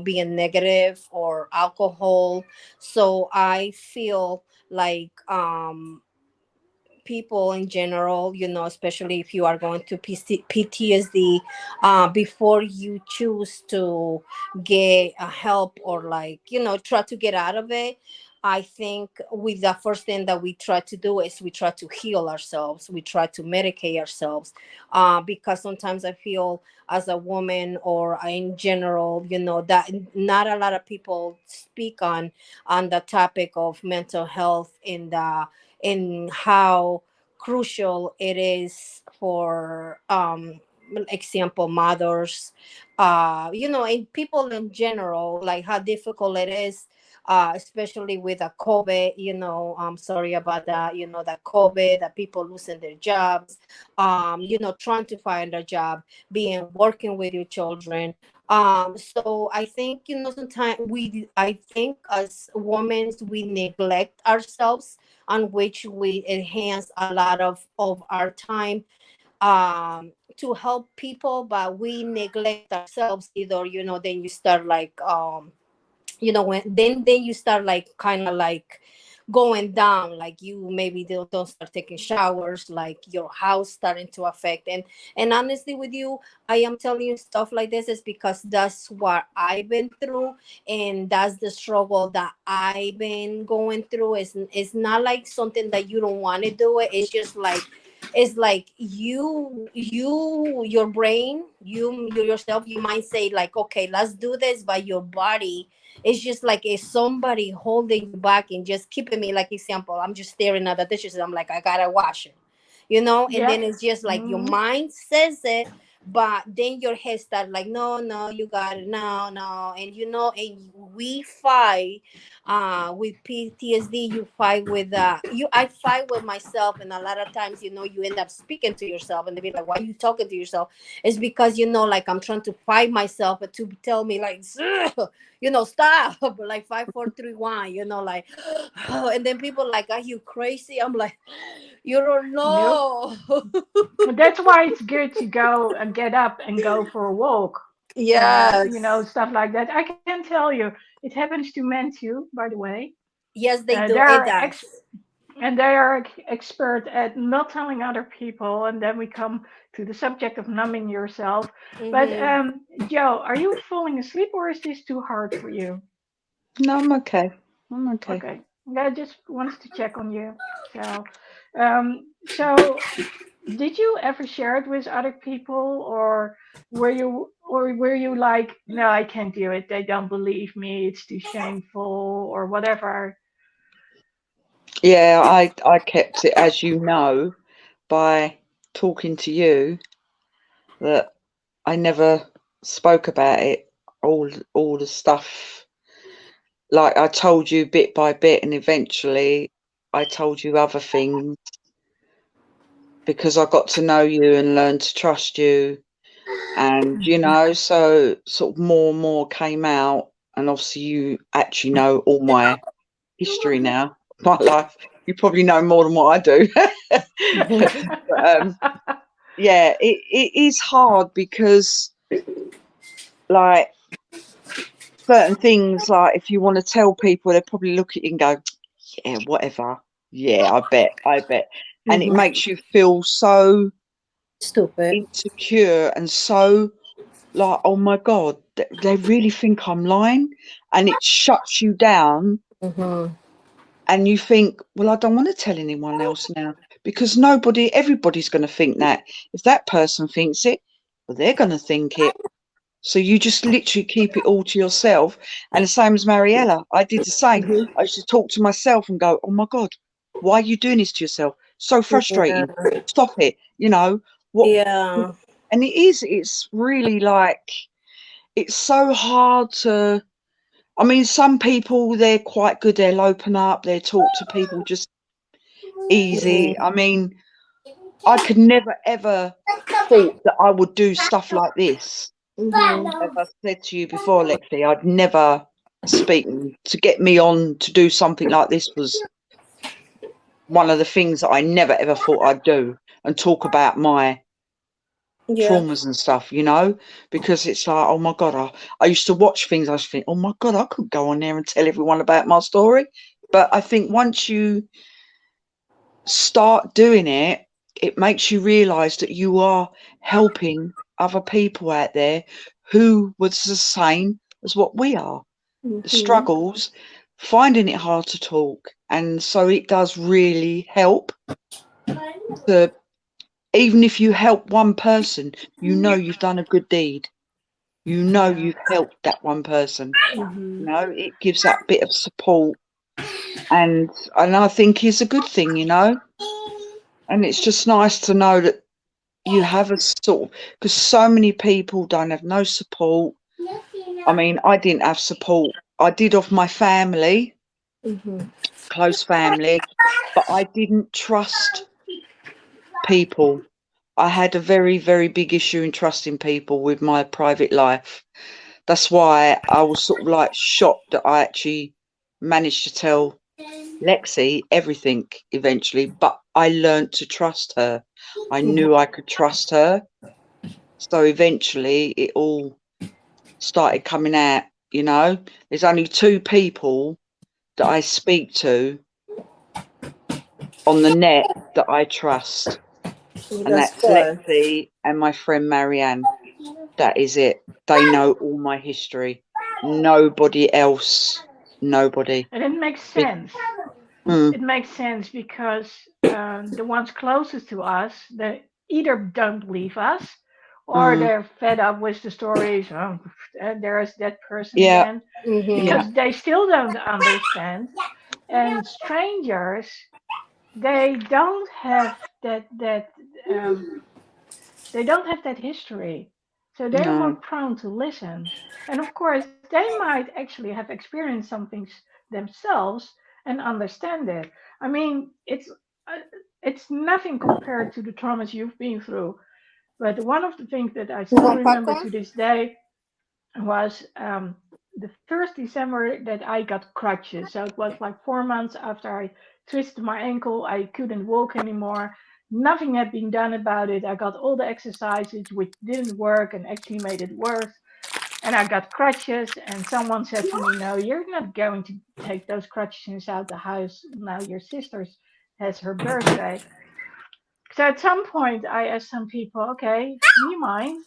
being negative or alcohol. So I feel like people in general, especially if you are going to PTSD, before you choose to get help or like, try to get out of it, I think with the first thing that we try to do is we try to heal ourselves. We try to medicate ourselves, because sometimes I feel as a woman or in general, that not a lot of people speak on the topic of mental health in how crucial it is for example mothers, and people in general, like how difficult it is, especially with a COVID. I'm sorry about that. That COVID, that people losing their jobs, trying to find a job, being working with your children. So I think, sometimes I think as women we neglect ourselves, on which we enhance a lot of our time to help people, but we neglect ourselves. Either, then you start like when then you start like kind of like going down, like you maybe don't start taking showers, like your house starting to affect. And honestly with you, I am telling you stuff like this is because that's what I've been through, and that's the struggle that I've been going through. It's not like something that you don't want to do it. It's just like, it's like your brain, you yourself, you might say like, okay, let's do this, but your body, it's just like it's somebody holding you back and just keeping me. Like example, I'm just staring at the dishes. I'm like, I gotta wash it, and Yeah. then it's just like your Hmm. mind says it, but then your head start like, no, no, you got it, no, no, and and we fight with PTSD. You fight with I fight with myself, and a lot of times, you end up speaking to yourself, and they be like, why are you talking to yourself? It's because, like I'm trying to fight myself to tell me like, stop, like 5 4 3 1, like, and then people like, are you crazy? I'm like, you don't Nope. know. That's why it's good to go and get up and go for a walk. Yes, Stuff like that. I can tell you, it happens to men too, by the way. yes, they do, There it are does. and they are expert at not telling other people, and then we come to the subject of numbing yourself. But Mm-hmm. Joe, are you falling asleep or is this too hard for you? No, I'm okay. I'm okay. Okay, I just wanted to check on you. So did you ever share it with other people, or were you like, no, I can't do it, they don't believe me, it's too shameful, or whatever? Yeah, I kept it, as you know, by talking to you, that I never spoke about it. All the stuff, like I told you bit by bit, and eventually I told you other things because I got to know you and learn to trust you. And, so sort of more and more came out. And obviously, you actually know all my history now, my life. You probably know more than what I do. But, yeah, it is hard because, like, certain things, like, if you want to tell people, they probably look at you and go, yeah, whatever. Yeah, I bet. And it Mm-hmm. makes you feel so Stupid. insecure and so like, oh my God, they really think I'm lying. And it shuts you down. Mm-hmm. And you think, well, I don't want to tell anyone else now because everybody's going to think that. If that person thinks it, well, they're going to think it. So you just literally keep it all to yourself. And the same as Mariella, I did the same. Mm-hmm. I used to talk to myself and go, oh my God, why are you doing this to yourself? So frustrating. Yeah. Stop it. You know what? Yeah. And it's really like, it's so hard to, I mean, some people, they're quite good. They'll open up, they talk to people just easy. I mean, I could never ever thought that I would do stuff like this. As I said to you before, Lexi, I'd never speaking to get me on to do something like this was one of the things that I never ever thought I'd do, and talk about my Yeah. traumas and stuff, you know, because it's like, oh my God, I used to watch things, I was thinking, oh my God, I could go on there and tell everyone about my story. But I think once you start doing it, it makes you realize that you are helping other people out there who was the same as what we are, the Mm-hmm. struggles, finding it hard to talk. And so it does really help to, even if you help one person, you know you've done a good deed. You know Yeah. you've helped that one person. Mm-hmm. You know, it gives that bit of support, and I think it's a good thing, you know. And it's just nice to know that you have a sort of, because so many people don't have no support. I mean, I didn't have support. I did off my family, Mm-hmm. close family, but I didn't trust people. I had a very, very big issue in trusting people with my private life. That's why I was sort of like shocked that I actually managed to tell Lexi everything eventually, but I learned to trust her. I knew I could trust her. So eventually it all started coming out, you know. There's only two people that I speak to on the net that I trust, and That's that's good. Lexi and my friend Marianne. That is it. They know all my history. Nobody else. Nobody. And it makes Be- sense. mm, It makes sense because the ones closest to us, they either don't believe us or mm, they're fed up with the stories. Oh, there's that person yeah, again, Mm-hmm. yeah, because they still don't understand. And strangers, they don't have that um, they don't have that history, so they're more no, prone to listen. And of course, they might actually have experienced some things themselves and understand it. I mean, uh, it's nothing compared to the traumas you've been through. But one of the things that I You still want remember popcorn? to this day was the first December that I got crutches. So it was like 4 months after I twisted my ankle. I couldn't walk anymore. Nothing had been done about it. I got all the exercises which didn't work and actually made it worse. And I got crutches, and someone said to me, "No, you're not going to take those crutches out the house. Now your sister has her birthday." So at some point, I asked some people, "Okay, do you mind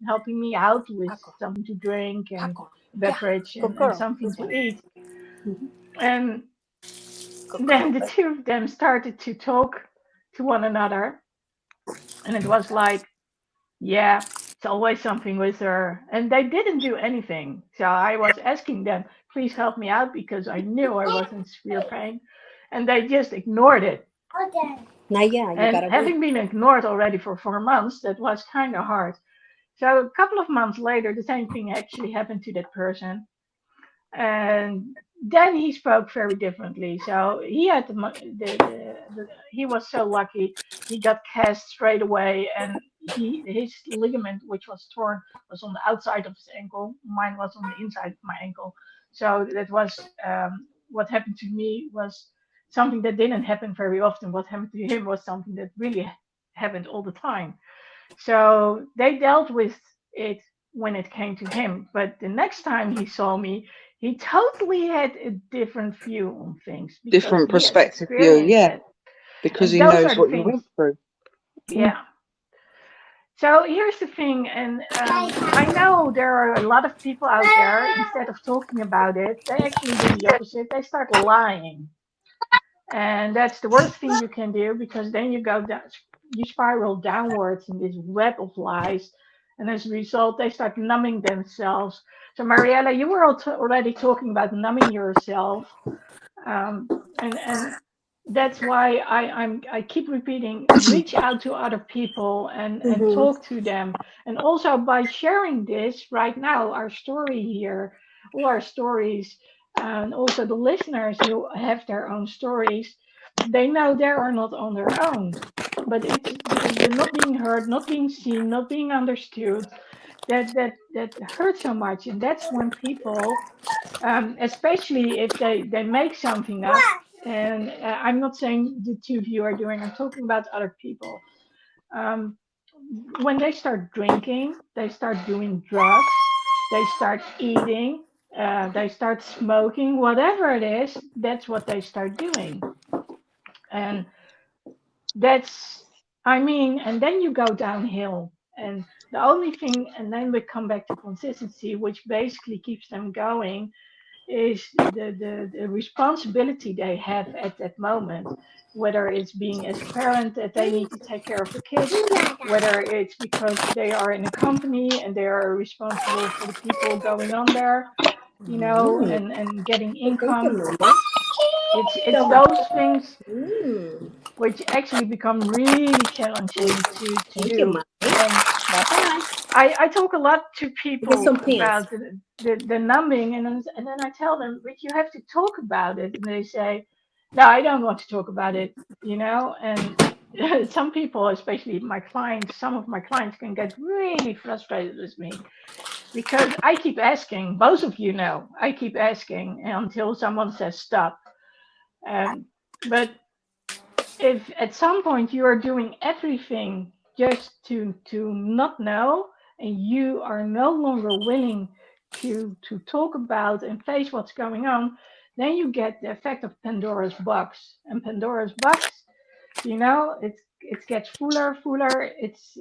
helping me out with Popcorn. something to drink and Popcorn. Yeah. beverage Good and girl. something This to one. eat?" Mm-hmm. And Good then girl. the two of them started to talk to one another, and it was like, "Yeah, it's always something with her." And they didn't do anything. So I was asking them, "Please help me out," because I knew I was in severe pain, and they just ignored it. Not yet. You And gotta wait. having been ignored already for 4 months, that was kind of hard. So a couple of months later, the same thing actually happened to that person, and then he spoke very differently. So he had he was so lucky. He got cast straight away, and his ligament, which was torn, was on the outside of his ankle. Mine was on the inside of my ankle. So that was what happened to me was something that didn't happen very often. What happened to him was something that really happened all the time. So they dealt with it when it came to him. But the next time he saw me, he totally had a different view on things because different he has perspective view, experienced yeah, it. because And he those are knows the what you things. went through. Mm, Yeah. So here's the thing, and I know there are a lot of people out there, instead of talking about it, they actually do the opposite. They start lying. And that's the worst thing you can do because then you go down, you spiral downwards in this web of lies. And as a result, they start numbing themselves. So, Mariella, you were already talking about numbing yourself. Um, and that's why I keep repeating, reach out to other people and Mm-hmm. talk to them. And also by sharing this right now, our story here, all our stories, and also the listeners who have their own stories, they know they are not on their own. But it's the not being heard, not being seen, not being understood, that hurts so much. And that's when people, especially if they make something up. And I'm not saying the two of you are doing. I'm talking about other people. Um, when they start drinking, they start doing drugs, they start eating, they start smoking, whatever it is. That's what they start doing, and that's, I mean, and then you go downhill. And the only thing, and then we come back to consistency, which basically keeps them going, is the responsibility they have at that moment, whether it's being as a parent that they need to take care of the kids, whether it's because they are in a company and they are responsible for the people going on there, and getting Thank you, income. Mama. It's Toma. those things Mm. which actually become really challenging to Thank you, do. Mama. And Bye-bye. I talk a lot to Get some people pants. about the numbing, and then I tell them, but you have to talk about it. And they say, no, I don't want to talk about it, And some people, especially my clients, some of my clients can get really frustrated with me because I keep asking, both of you know, I keep asking until someone says stop. Um, but if at some point you are doing everything just to not know, and you are no longer willing to talk about and face what's going on, then you get the effect of Pandora's box. And Pandora's box, it gets fuller. It's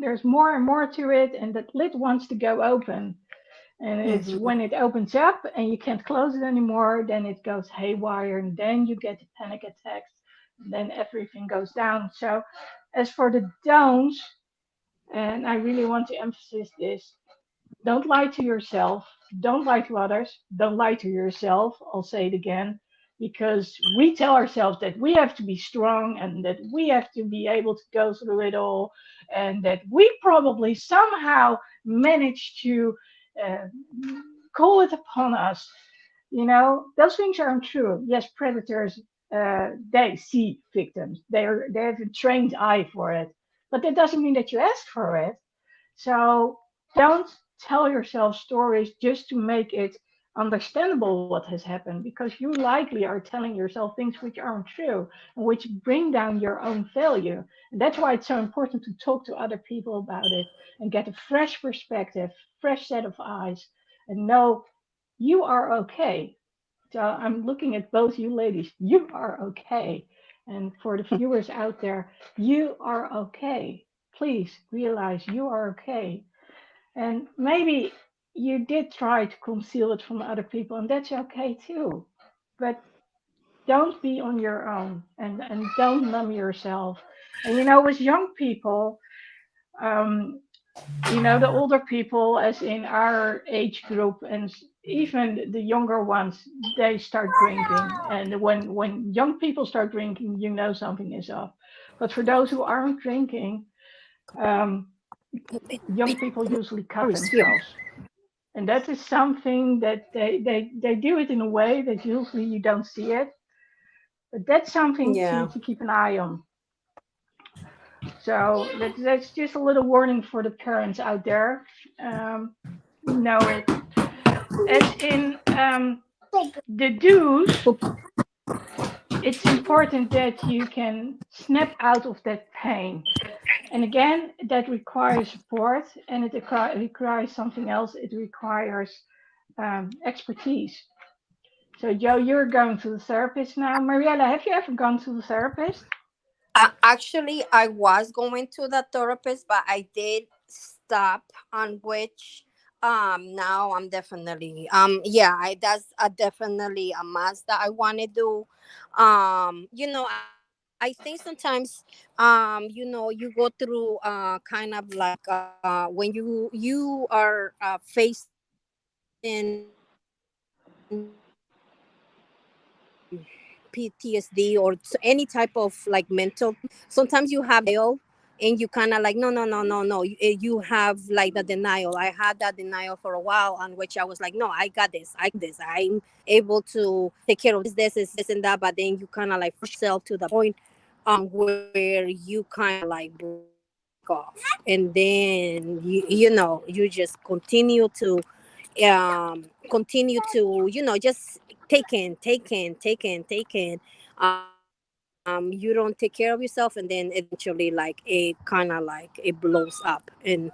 there's more and more to it, and that lid wants to go open. And it's Mm-hmm. when it opens up and you can't close it anymore, then it goes haywire, and then you get the panic attacks, and then everything goes down. So, as for the don'ts, and I really want to emphasize this, don't lie to yourself. Don't lie to others. Don't lie to yourself. I'll say it again, because we tell ourselves that we have to be strong and that we have to be able to go through it all, and that we probably somehow manage to uh, call it upon us. Those things aren't true. Yes, predators, they see victims. They have a trained eye for it, but that doesn't mean that you ask for it. So don't tell yourself stories just to make it understandable what has happened, because you likely are telling yourself things which aren't true and which bring down your own value. And that's why it's so important to talk to other people about it and get a fresh perspective, fresh set of eyes, and know you are okay. So I'm looking at both you ladies. You are okay. And for the viewers out there, you are okay. Please realize you are okay. And maybe you did try to conceal it from other people, and that's okay too. But don't be on your own, and don't numb yourself. And with young people, um, the older people, as in our age group, and even the younger ones, they start drinking. And when young people start drinking, something is up. But for those who aren't drinking, um, young people usually cut It's here. themselves. And that is something that they do it in a way that usually you don't see it. But that's something Yeah. to keep an eye on. So that's just a little warning for the parents out there. Know it. As in the do's, it's important that you can snap out of that pain. And again, that requires support, and it requires something else. It requires expertise. So, Joe, you're going to the therapist now. Mariella, have you ever gone to the therapist? Actually, I was going to the therapist, but I did stop. On which, now I'm definitely, yeah, that's definitely a must that I want to do. I think sometimes, you go through kind of like when you are facing PTSD or any type of like mental thing, sometimes you have denial, and you kind of like, no, you have like the denial. I had that denial for a while, on which I was like, no, I got this, I'm able to take care of this is this and that. But then you kind of like force yourself to the point where you kind of like break off, and then you know, you just continue to, you know, just take in. You don't take care of yourself, and then eventually like it kind of like it blows up. And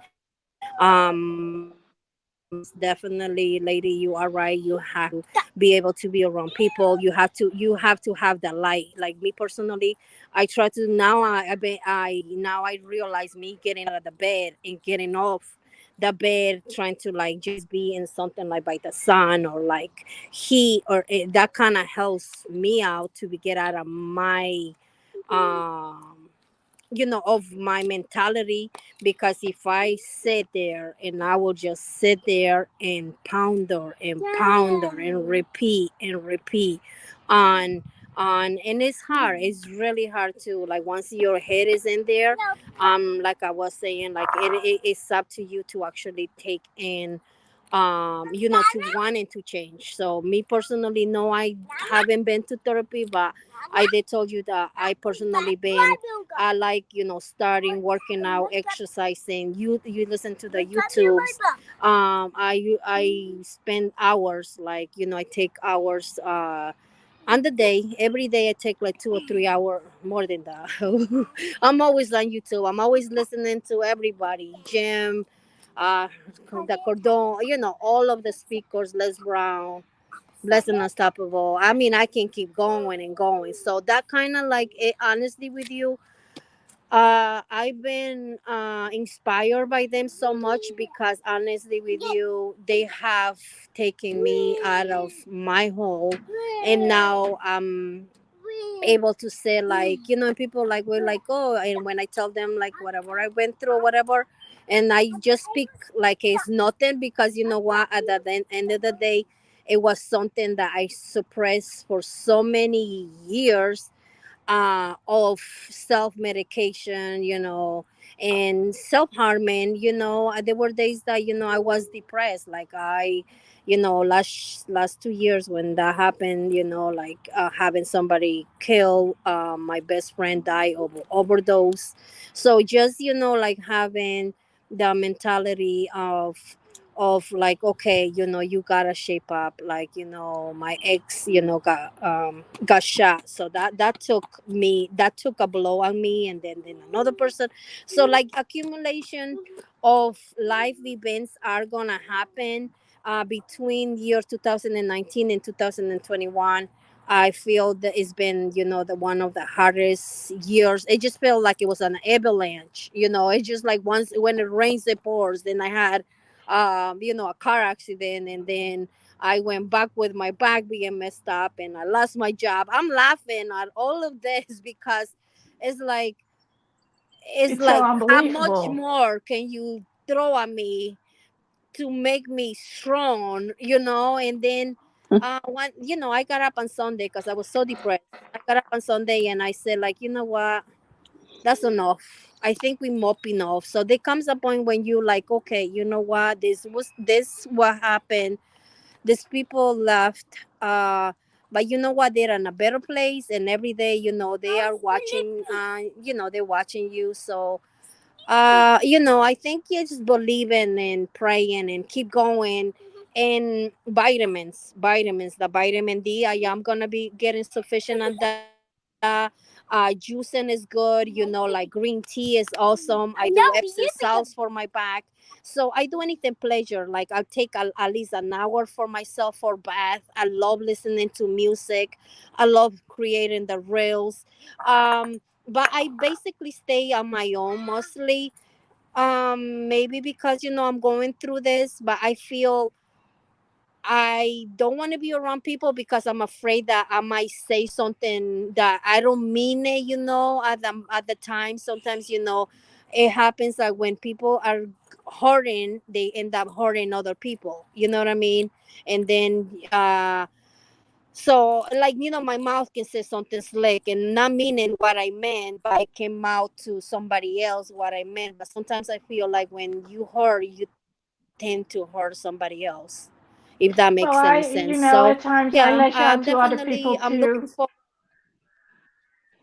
yes, definitely, lady, you are right. You have to be able to be around people. You have to have the light. Like me personally, I try to now. I realize me getting out of the bed and getting off the bed, trying to like just be in something like by the sun or like heat, or that kind of helps me out to get out of my um you know, of my mentality. Because if I sit there and I will just sit there and ponder and repeat on and it's hard, it's really hard to like, once your head is in there, like I was saying, like it's up to you to actually take in, you know, to wanting to change. So me personally, no, I haven't been to therapy, but I did told you that I personally been, I like, you know, starting working out, exercising. You listen to the YouTubes. I spend hours, like, you know, I take hours on the day. Every day I take like 2 or 3 hours, more than that. I'm always on YouTube. I'm always listening to everybody. Jim, uh, the Cordon, you know, all of the speakers, Les Brown, Blessed and Unstoppable. I mean, I can keep going and going. So that kind of like, it, honestly with you, I've been inspired by them so much, because honestly with you, they have taken me out of my hole, and now I'm able to say, like, you know, people like were like, oh, and when I tell them like whatever I went through or whatever, and I just speak like it's nothing, because you know what, at the end of the day, it was something that I suppressed for so many years, of self medication, you know, and self harming. You know, there were days that, you know, I was depressed. Like I, you know, last 2 years when that happened, you know, like having somebody kill, my best friend die of overdose. So just, you know, like having the mentality of like, okay, you know, you gotta shape up. Like, you know, my ex, you know, got shot, so that took a blow on me, and then another person. So like accumulation of life events are gonna happen between year 2019 and 2021. I feel that it's been, you know, the one of the hardest years. It just felt like it was an avalanche, you know. It's just like once when it rains it pours. Then I had you know, a car accident, and then I went back with my back being messed up, and I lost my job. I'm laughing at all of this because it's like it's It's so like how much unbelievable. more can you throw at me to make me strong, you know? And then one, you know, I got up on Sunday because I was so depressed. I got up on Sunday and I said, like, you know what? That's enough. I think we mop enough. So there comes a point when you like, okay, you know what? This what happened. These people left. But you know what? They're in a better place, and every day, you know, they are watching. You know, they're watching you. So you know, I think you just believing and praying and keep going. And vitamins, the vitamin D, I am gonna be getting sufficient on that. Juicing is good, you know, like green tea is awesome. I do Epsom salts for my back. So I do anything pleasure. Like I'll take at least an hour for myself for bath. I love listening to music. I love creating the reels. But I basically stay on my own mostly. Maybe because, you know, I'm going through this, but I feel I don't want to be around people because I'm afraid that I might say something that I don't mean it, you know, at the time. Sometimes, you know, it happens that when people are hurting, they end up hurting other people. You know what I mean? And then So, like, my mouth can say something slick and not meaning what I meant, but it came out to somebody else what I meant. But sometimes I feel like when you hurt, you tend to hurt somebody else, if that Well, makes any I, sense. at So, times I yeah, lash out to other definitely, people I'm looking too. for.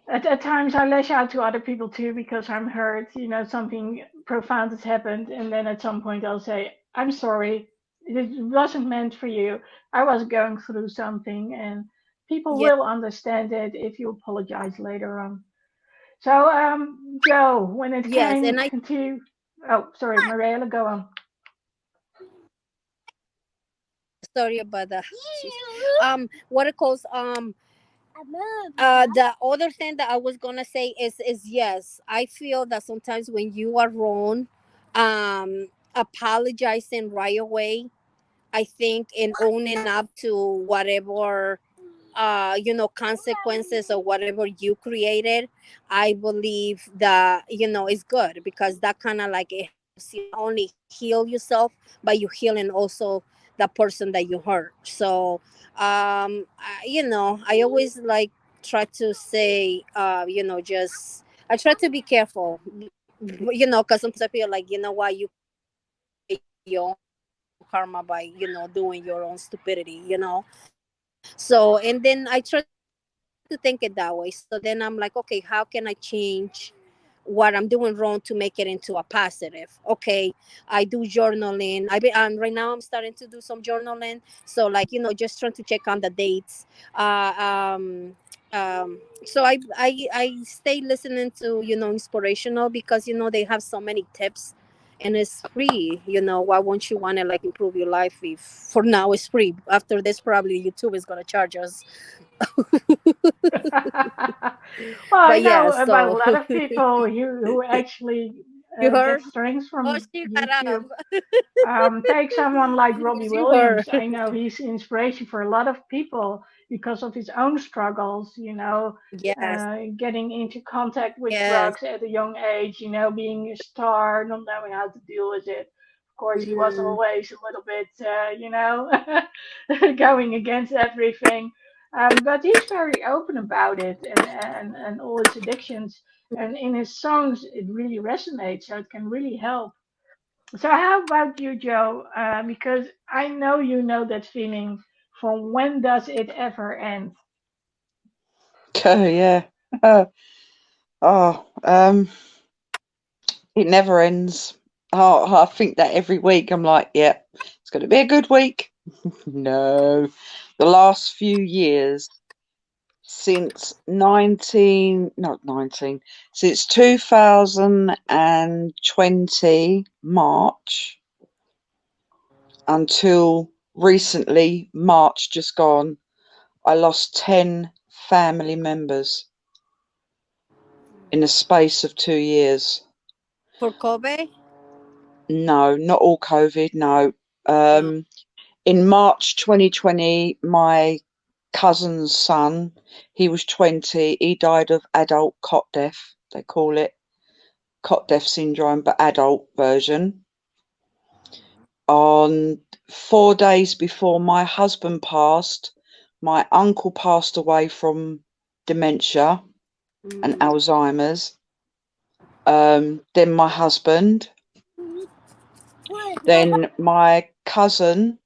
At times I lash out to other people too because I'm hurt. Something profound has happened, and then at some point I'll say, "I'm sorry. It wasn't meant for you. I was going through something," and people Yeah, will understand it if you apologize later on. So, Joe, when it yes, came and I to, oh, sorry, Mariela, go on. sorry about that. What it calls the other thing that I was gonna say is yes, I feel that sometimes when you are wrong, apologizing right away, I think, in owning up to whatever consequences or whatever you created, I believe that is good, because that kind of like it helps you not only heal yourself, but you healing also the person that you hurt. So I always like try to say, just I try to be careful, because sometimes I feel like, what, you your own karma by doing your own stupidity. So, and then I try to think it that way. So then I'm like, okay, how can I change what I'm doing wrong to make it into a positive? Okay, I do journaling. Right now I'm starting to do some journaling. So, like, just trying to check on the dates. So I stay listening to inspirational, because they have so many tips, and it's free. Why won't you want to like improve your life? If for now it's free, after this probably YouTube is gonna charge us. Well, I But know yeah, about a so lot of people who actually you get heard. strength Oh, from she got up. YouTube. Take someone like Robbie Yes, you heard. Williams. I know he's inspiration for a lot of people because of his own struggles, Yes, getting into contact with yes. drugs at a young age, being a star, not knowing how to deal with it. Of course, he was Mm, always a little bit, going against everything. But he's very open about it and all his addictions. And in his songs, it really resonates, so it can really help. So how about you, Joe? Because I know you know that feeling from when does it ever end? Oh, yeah. Oh, it never ends. Oh, I think that every week I'm like, yeah, it's going to be a good week. No, the last few years since 19, not 19, since 2020 March until recently, March just gone, I lost 10 family members in the space of 2 years. for Kobe. No, not all COVID, no. Uh, In March 2020, my cousin's son, he was 20, he died of adult cot death. They call it cot death syndrome, but adult version. On 4 days before my husband passed, my uncle passed away from dementia and mm, Alzheimer's. Then my husband, then my cousin,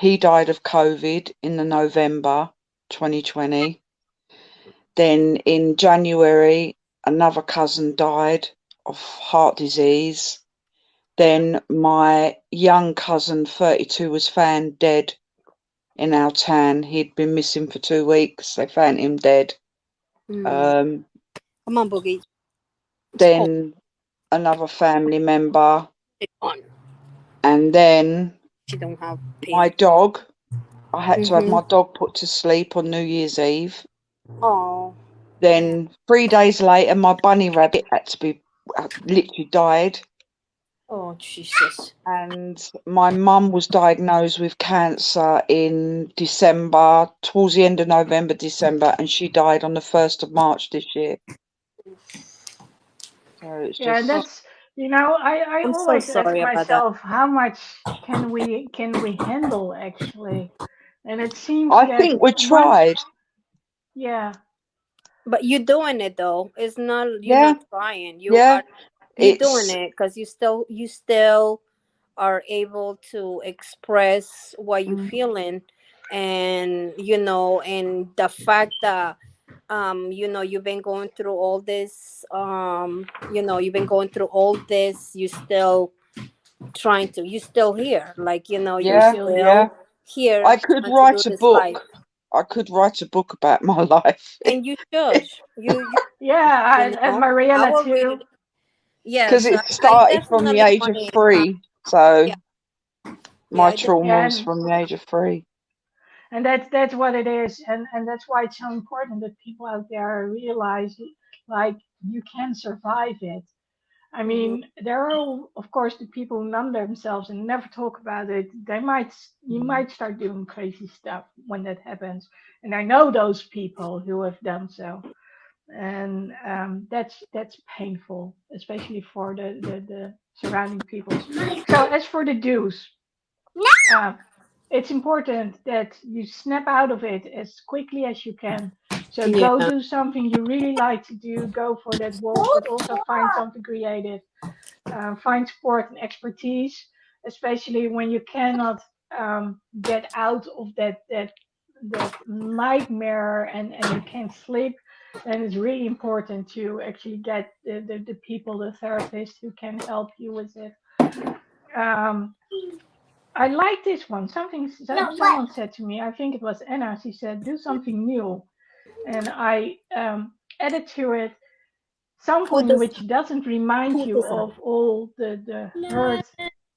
he died of COVID in the November 2020. Then in January, another cousin died of heart disease. Then my young cousin, 32, was found dead in our town. He'd been missing for 2 weeks. They found him dead. mm. Um, Come on, Boogie. It's cold. then another family member, It's on. and then She don't have my pants. dog. I had to have Mm-hmm. my dog put to sleep on New Year's Eve. Oh, Then 3 days later, my bunny rabbit had to be literally died. oh, Jesus. And my mum was diagnosed with cancer in December, towards the end of November, December, and she died on the 1st of March this year. So it's Yeah, and just, that's I I'm so always ask sorry about that. myself how much can we handle actually. And it seems I that think we once, tried. yeah, But you're doing it though. It's not you're Yeah, not trying. yeah. You doing It's it because you still are able to express what you mm, feeling, and and the fact that you've been going through all this, you've been going through all this, you still here, like you're you're yeah, still yeah. here. still here I could trying to do write a this life. book. I could write a book about my life And you should. you Yeah, and I Mariela will read it. too. because Yes, it I started from the definitely age want of to. 3. Yeah, So yeah, my I definitely. trauma Yeah, was from the age of 3. and that's what it is, and that's why it's so important that people out there realize, like, you can survive it. I Mhm. mean, there are, of course, the people who numb themselves and never talk about it. You might start doing crazy stuff when that happens, and I know those people who have done so, and that's painful, especially for the surrounding peoples. So as for the do's, uh, it's important that you snap out of it as quickly as you can. So go Yeah. do something you really like to do. Go for that walk, but also find something creative. Find support and expertise, especially when you cannot get out of that nightmare and you can't sleep. Then it's really important to actually get the people, the therapist who can help you with it. Um, I like this one. Someone said to me, I think it was Anna. She said, "Do something new," and I added to it Put something this. which doesn't remind Put you this on. of all the hurt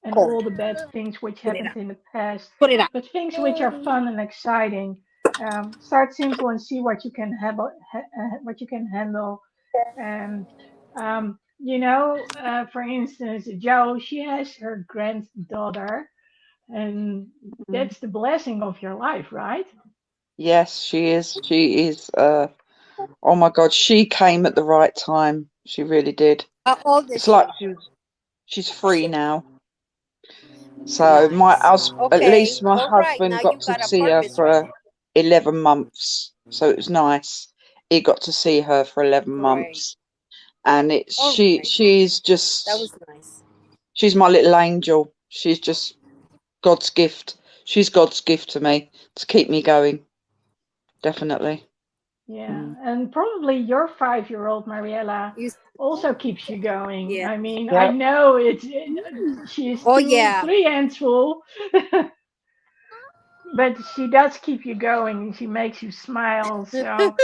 and Hold. all the bad things which Put it happened on. in the past, Put it on. but things which are fun and exciting. Start simple and see what you can what you can handle. And for instance, Joe, she has her granddaughter, and Mm. that's the blessing of your life, right? Yes, she is. She is. Oh my God, she came at the right time. She really did. How old is It's like she? she's free now. So Nice. at Okay. least my All right. husband Now got you to got a see her purpose right for there. 11 months. So it was nice. He got to see her for 11 Right. months. And All right. That was nice. she's my little angel. She's just God's gift. She's God's gift to me to keep me going. Definitely. Yeah, Mm. and probably your 5-year-old Mariela You. also keeps you going. Yeah. I mean, I Yeah. know she is Oh two, yeah. 3 hands full, but she does keep you going. She makes you smile. So,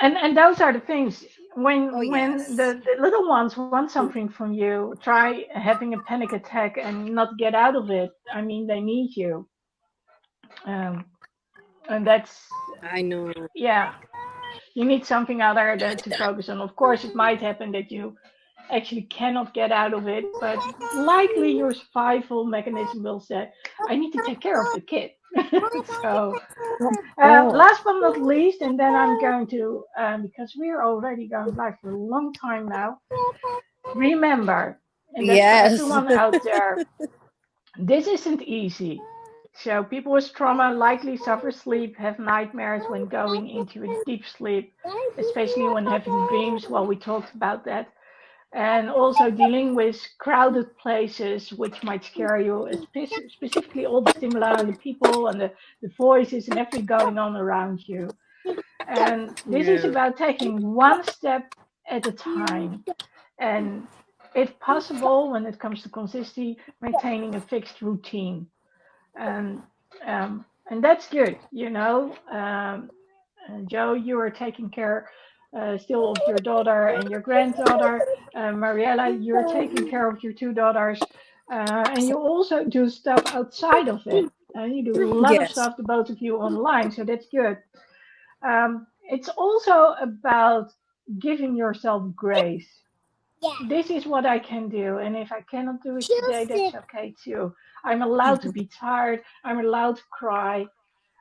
and those are the things. Oh When yes. the little ones want something from you, try having a panic attack and not get out of it. I mean, they need you, um, and that's, I know. yeah. You need something other to focus on. Of course, it might happen that you actually cannot get out of it, but likely your survival mechanism will say, I need to take care of the kid. So, Oh. last but not least, and then I'm going to, because we're already going live for a long time now, remember, and that's for Yes. everyone out there, this isn't easy. So, people with trauma likely suffer sleep, have nightmares when going into a deep sleep, especially when having dreams. Well, we talked about that. And also dealing with crowded places which might scare you, specifically all the stimuli and the people and the voices and everything going on around you. And this is Yeah. about taking one step at a time. And if possible, when it comes to consistency, maintaining a fixed routine. And and that's good, Joe, you are taking care still of your daughter and your granddaughter. Mariella, you're taking care of your two daughters. And you also do stuff outside of it. And you do a lot of Yes. stuff, the both of you, online. So that's good. It's also about giving yourself grace. This is what I can do. And if I cannot do it today, that's okay too. I'm allowed to be tired. I'm allowed to cry.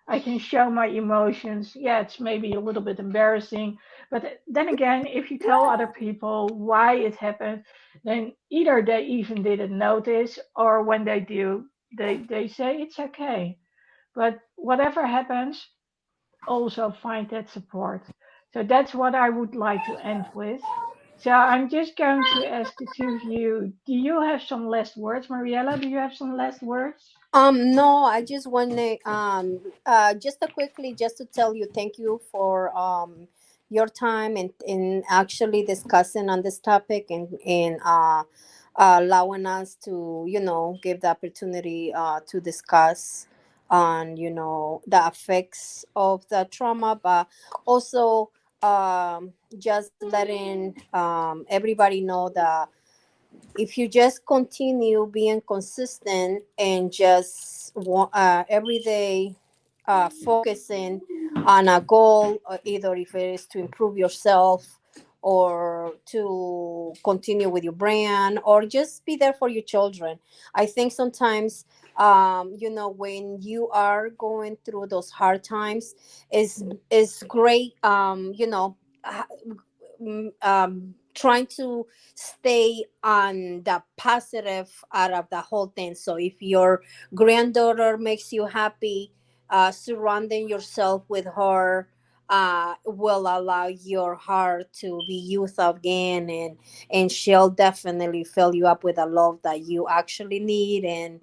I can show my emotions. Yeah, it's maybe a little bit embarrassing. But then again, if you tell other people why it happened, then either they even didn't notice, or when they do, They say it's okay, but whatever happens, also find that support. So that's what I would like to end with. So I'm just going to ask the two of you, do you have some last words? Mariella, do you have some last words? No, I just want to just to quickly just to tell you thank you for your time and actually discussing on this topic and allowing us to give the opportunity to discuss on the effects of the trauma, but also just letting everybody know that if you just continue being consistent and just every day focusing on a goal, either if it is to improve yourself or to continue with your brand or just be there for your children. I think sometimes when you are going through those hard times is great, trying to stay on the positive out of the whole thing. So if your granddaughter makes you happy, surrounding yourself with her will allow your heart to be youth again, and she'll definitely fill you up with the love that you actually need. And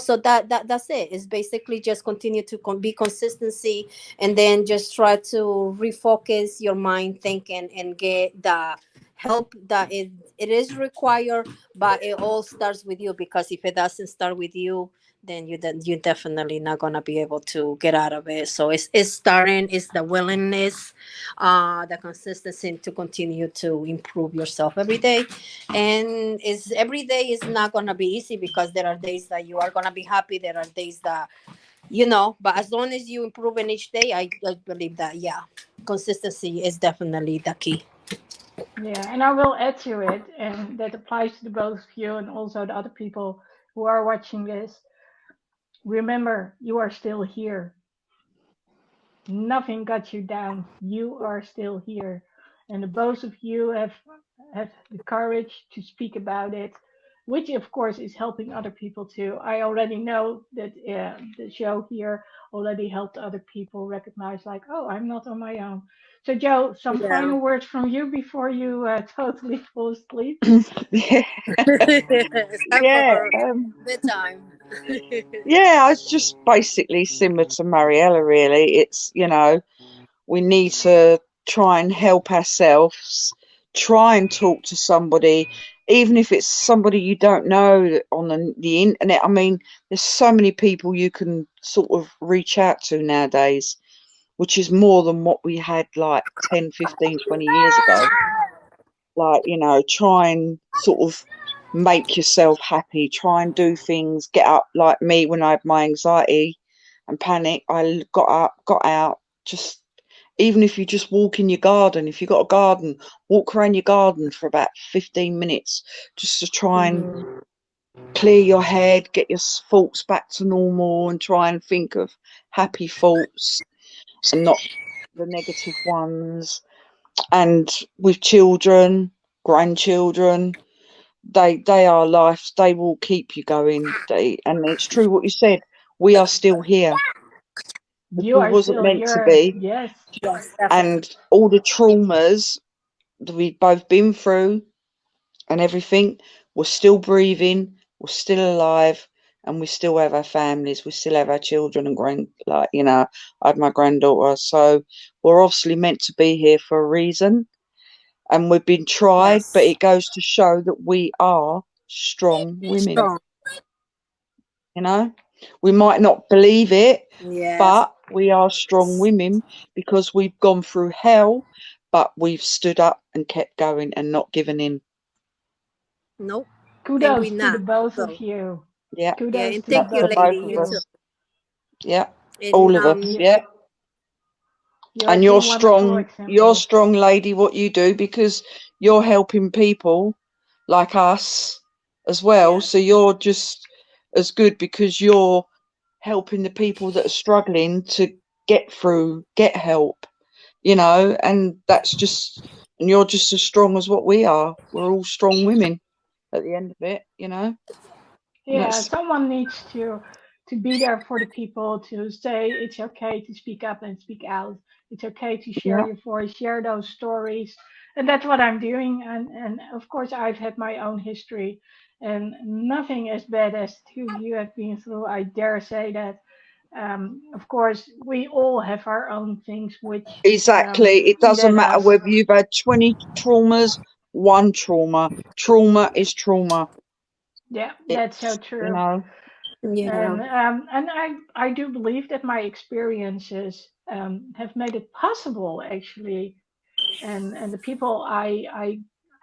so that's it. It's basically just continue to be consistency, and then just try to refocus your mind thinking and get the help that it is required. But it all starts with you, because if it doesn't start with you, then you're definitely not gonna be able to get out of it. So it's starting, it's the willingness, the consistency to continue to improve yourself every day. And is every day is not gonna be easy, because there are days that you are gonna be happy, there are days that but as long as you improve in each day, I believe that, yeah, consistency is definitely the key. Yeah, and I will add to it, and that applies to the both of you and also the other people who are watching this. Remember, you are still here. Nothing got you down. You are still here. And the both of you have the courage to speak about it, which of course is helping other people too. I already know that the show here already helped other people recognize, like, oh, I'm not on my own. So, Joe, some Yeah. final words from you before you totally fall asleep. Yeah, It's time for yeah, her bedtime. yeah. It's just basically similar to Mariella, really. It's, we need to try and help ourselves, try and talk to somebody, even if it's somebody you don't know on the internet. I mean, there's so many people you can sort of reach out to nowadays, which is more than what we had like 10, 15, 20 years ago. Like, try and sort of make yourself happy, try and do things, get up. Like me, when I had my anxiety and panic, I got up, got out, just, even if you just walk in your garden, if you got a garden, walk around your garden for about 15 minutes, just to try and Mhm. clear your head, get your thoughts back to normal, and try and think of happy thoughts and not the negative ones. And with children, grandchildren, they are life. They will keep you going. And it's true what you said. We are still here. You We are wasn't still meant to here. be. Yes. Yes, definitely. And all the traumas that we've both been through and everything, we're still breathing, we're still alive, and we still have our families, we still have our children and I have my granddaughter. So we're obviously meant to be here for a reason, and we've been tried, but Yes. it goes to show that we are strong women. Strong. You know, we might not believe it, Yes. but we are strong women because we've gone through hell, but we've stood up and kept going and not given in. Nope. And we Kudos to the not. both of So you. Yeah, yeah, Kudos and to the that's thank you, for both of lady. both of You you. too. us. Yeah, And all of us. You, Yeah, you're and two wonderful you're examples. strong, lady. What you do, because you're helping people like us as well. yes. So you're just as good because you're helping the people that are struggling to get through, get help. And that's just, and you're just as strong as what we are. We're all strong women at the end of it. Yeah, That's someone needs to be there for the people to say it's okay to speak up and speak out. It's okay to share yeah. your voice, share those stories, and that's what I'm doing. And of course, I've had my own history, and nothing as bad as two of you have been through. I dare say that. Of course, we all have our own things which Exactly. It eat doesn't at matter us. whether you've had 20 traumas, one trauma. Trauma is trauma. Yeah, that's so It's, you true. know, Yeah. And I do believe that my experiences have made it possible actually, and the people I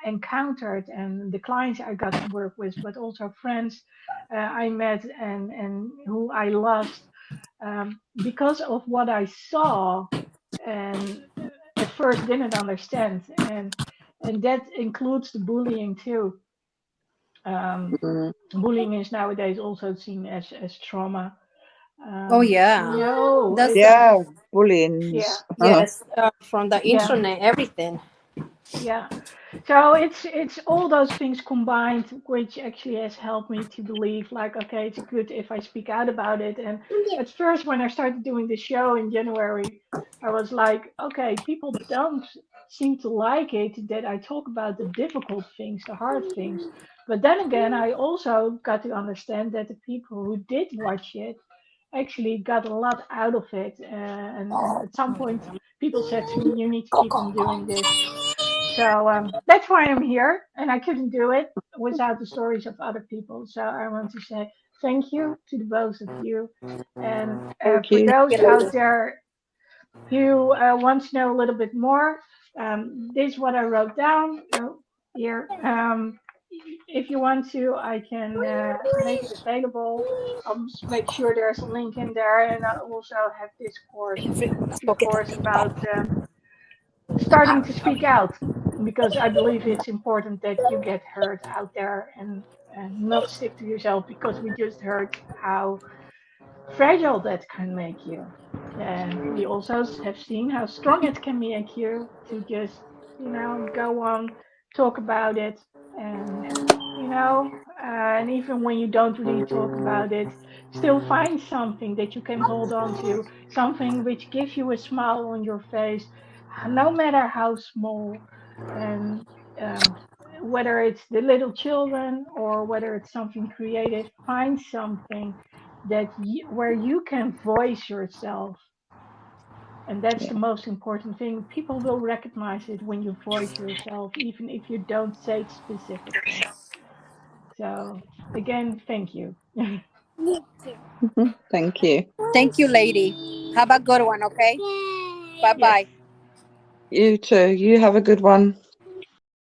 encountered and the clients I got to work with, but also friends I met and who I lost because of what I saw and at first didn't understand, and that includes the bullying too. Um, mm, Bullying is nowadays also seen as trauma. Oh yeah. No, That's it's yeah, yeah, bullying's. yes, from the yeah, internet, everything. yeah. So it's all those things combined, which actually has helped me to believe like, okay, it's good if I speak out about it. And at first, when I started doing the show in January, I was like, okay, people don't seem to like it that I talk about the difficult things, the hard things. But then again, I also got to understand that the people who did watch it actually got a lot out of it. And at some point, people said to me, you need to keep on doing this. So that's why I'm here, and I couldn't do it without the stories of other people. So I want to say thank you to the both of you, and Thank for you. those You out lady. there who want to know a little bit more, this is what I wrote down here. If you want to, I can make it available. I'll make sure there's a link in there, and I also have this course about starting to speak out because I believe it's important that you get heard out there and not stick to yourself because we just heard how fragile that can make you. And we also have seen how strong it can make you to just, go on, talk about it, and, and even when you don't really talk about it, still find something that you can hold on to, something which gives you a smile on your face, no matter how small. And um, whether it's the little children or whether it's something creative, find something where you can voice yourself, and that's Yeah. the most important thing. People will recognize it when you voice yourself, even if you don't say it specifically. So again, thank you. Thank you. Thank you, lady. Have a good one, okay? Bye Yes. bye. You too. You have a good one.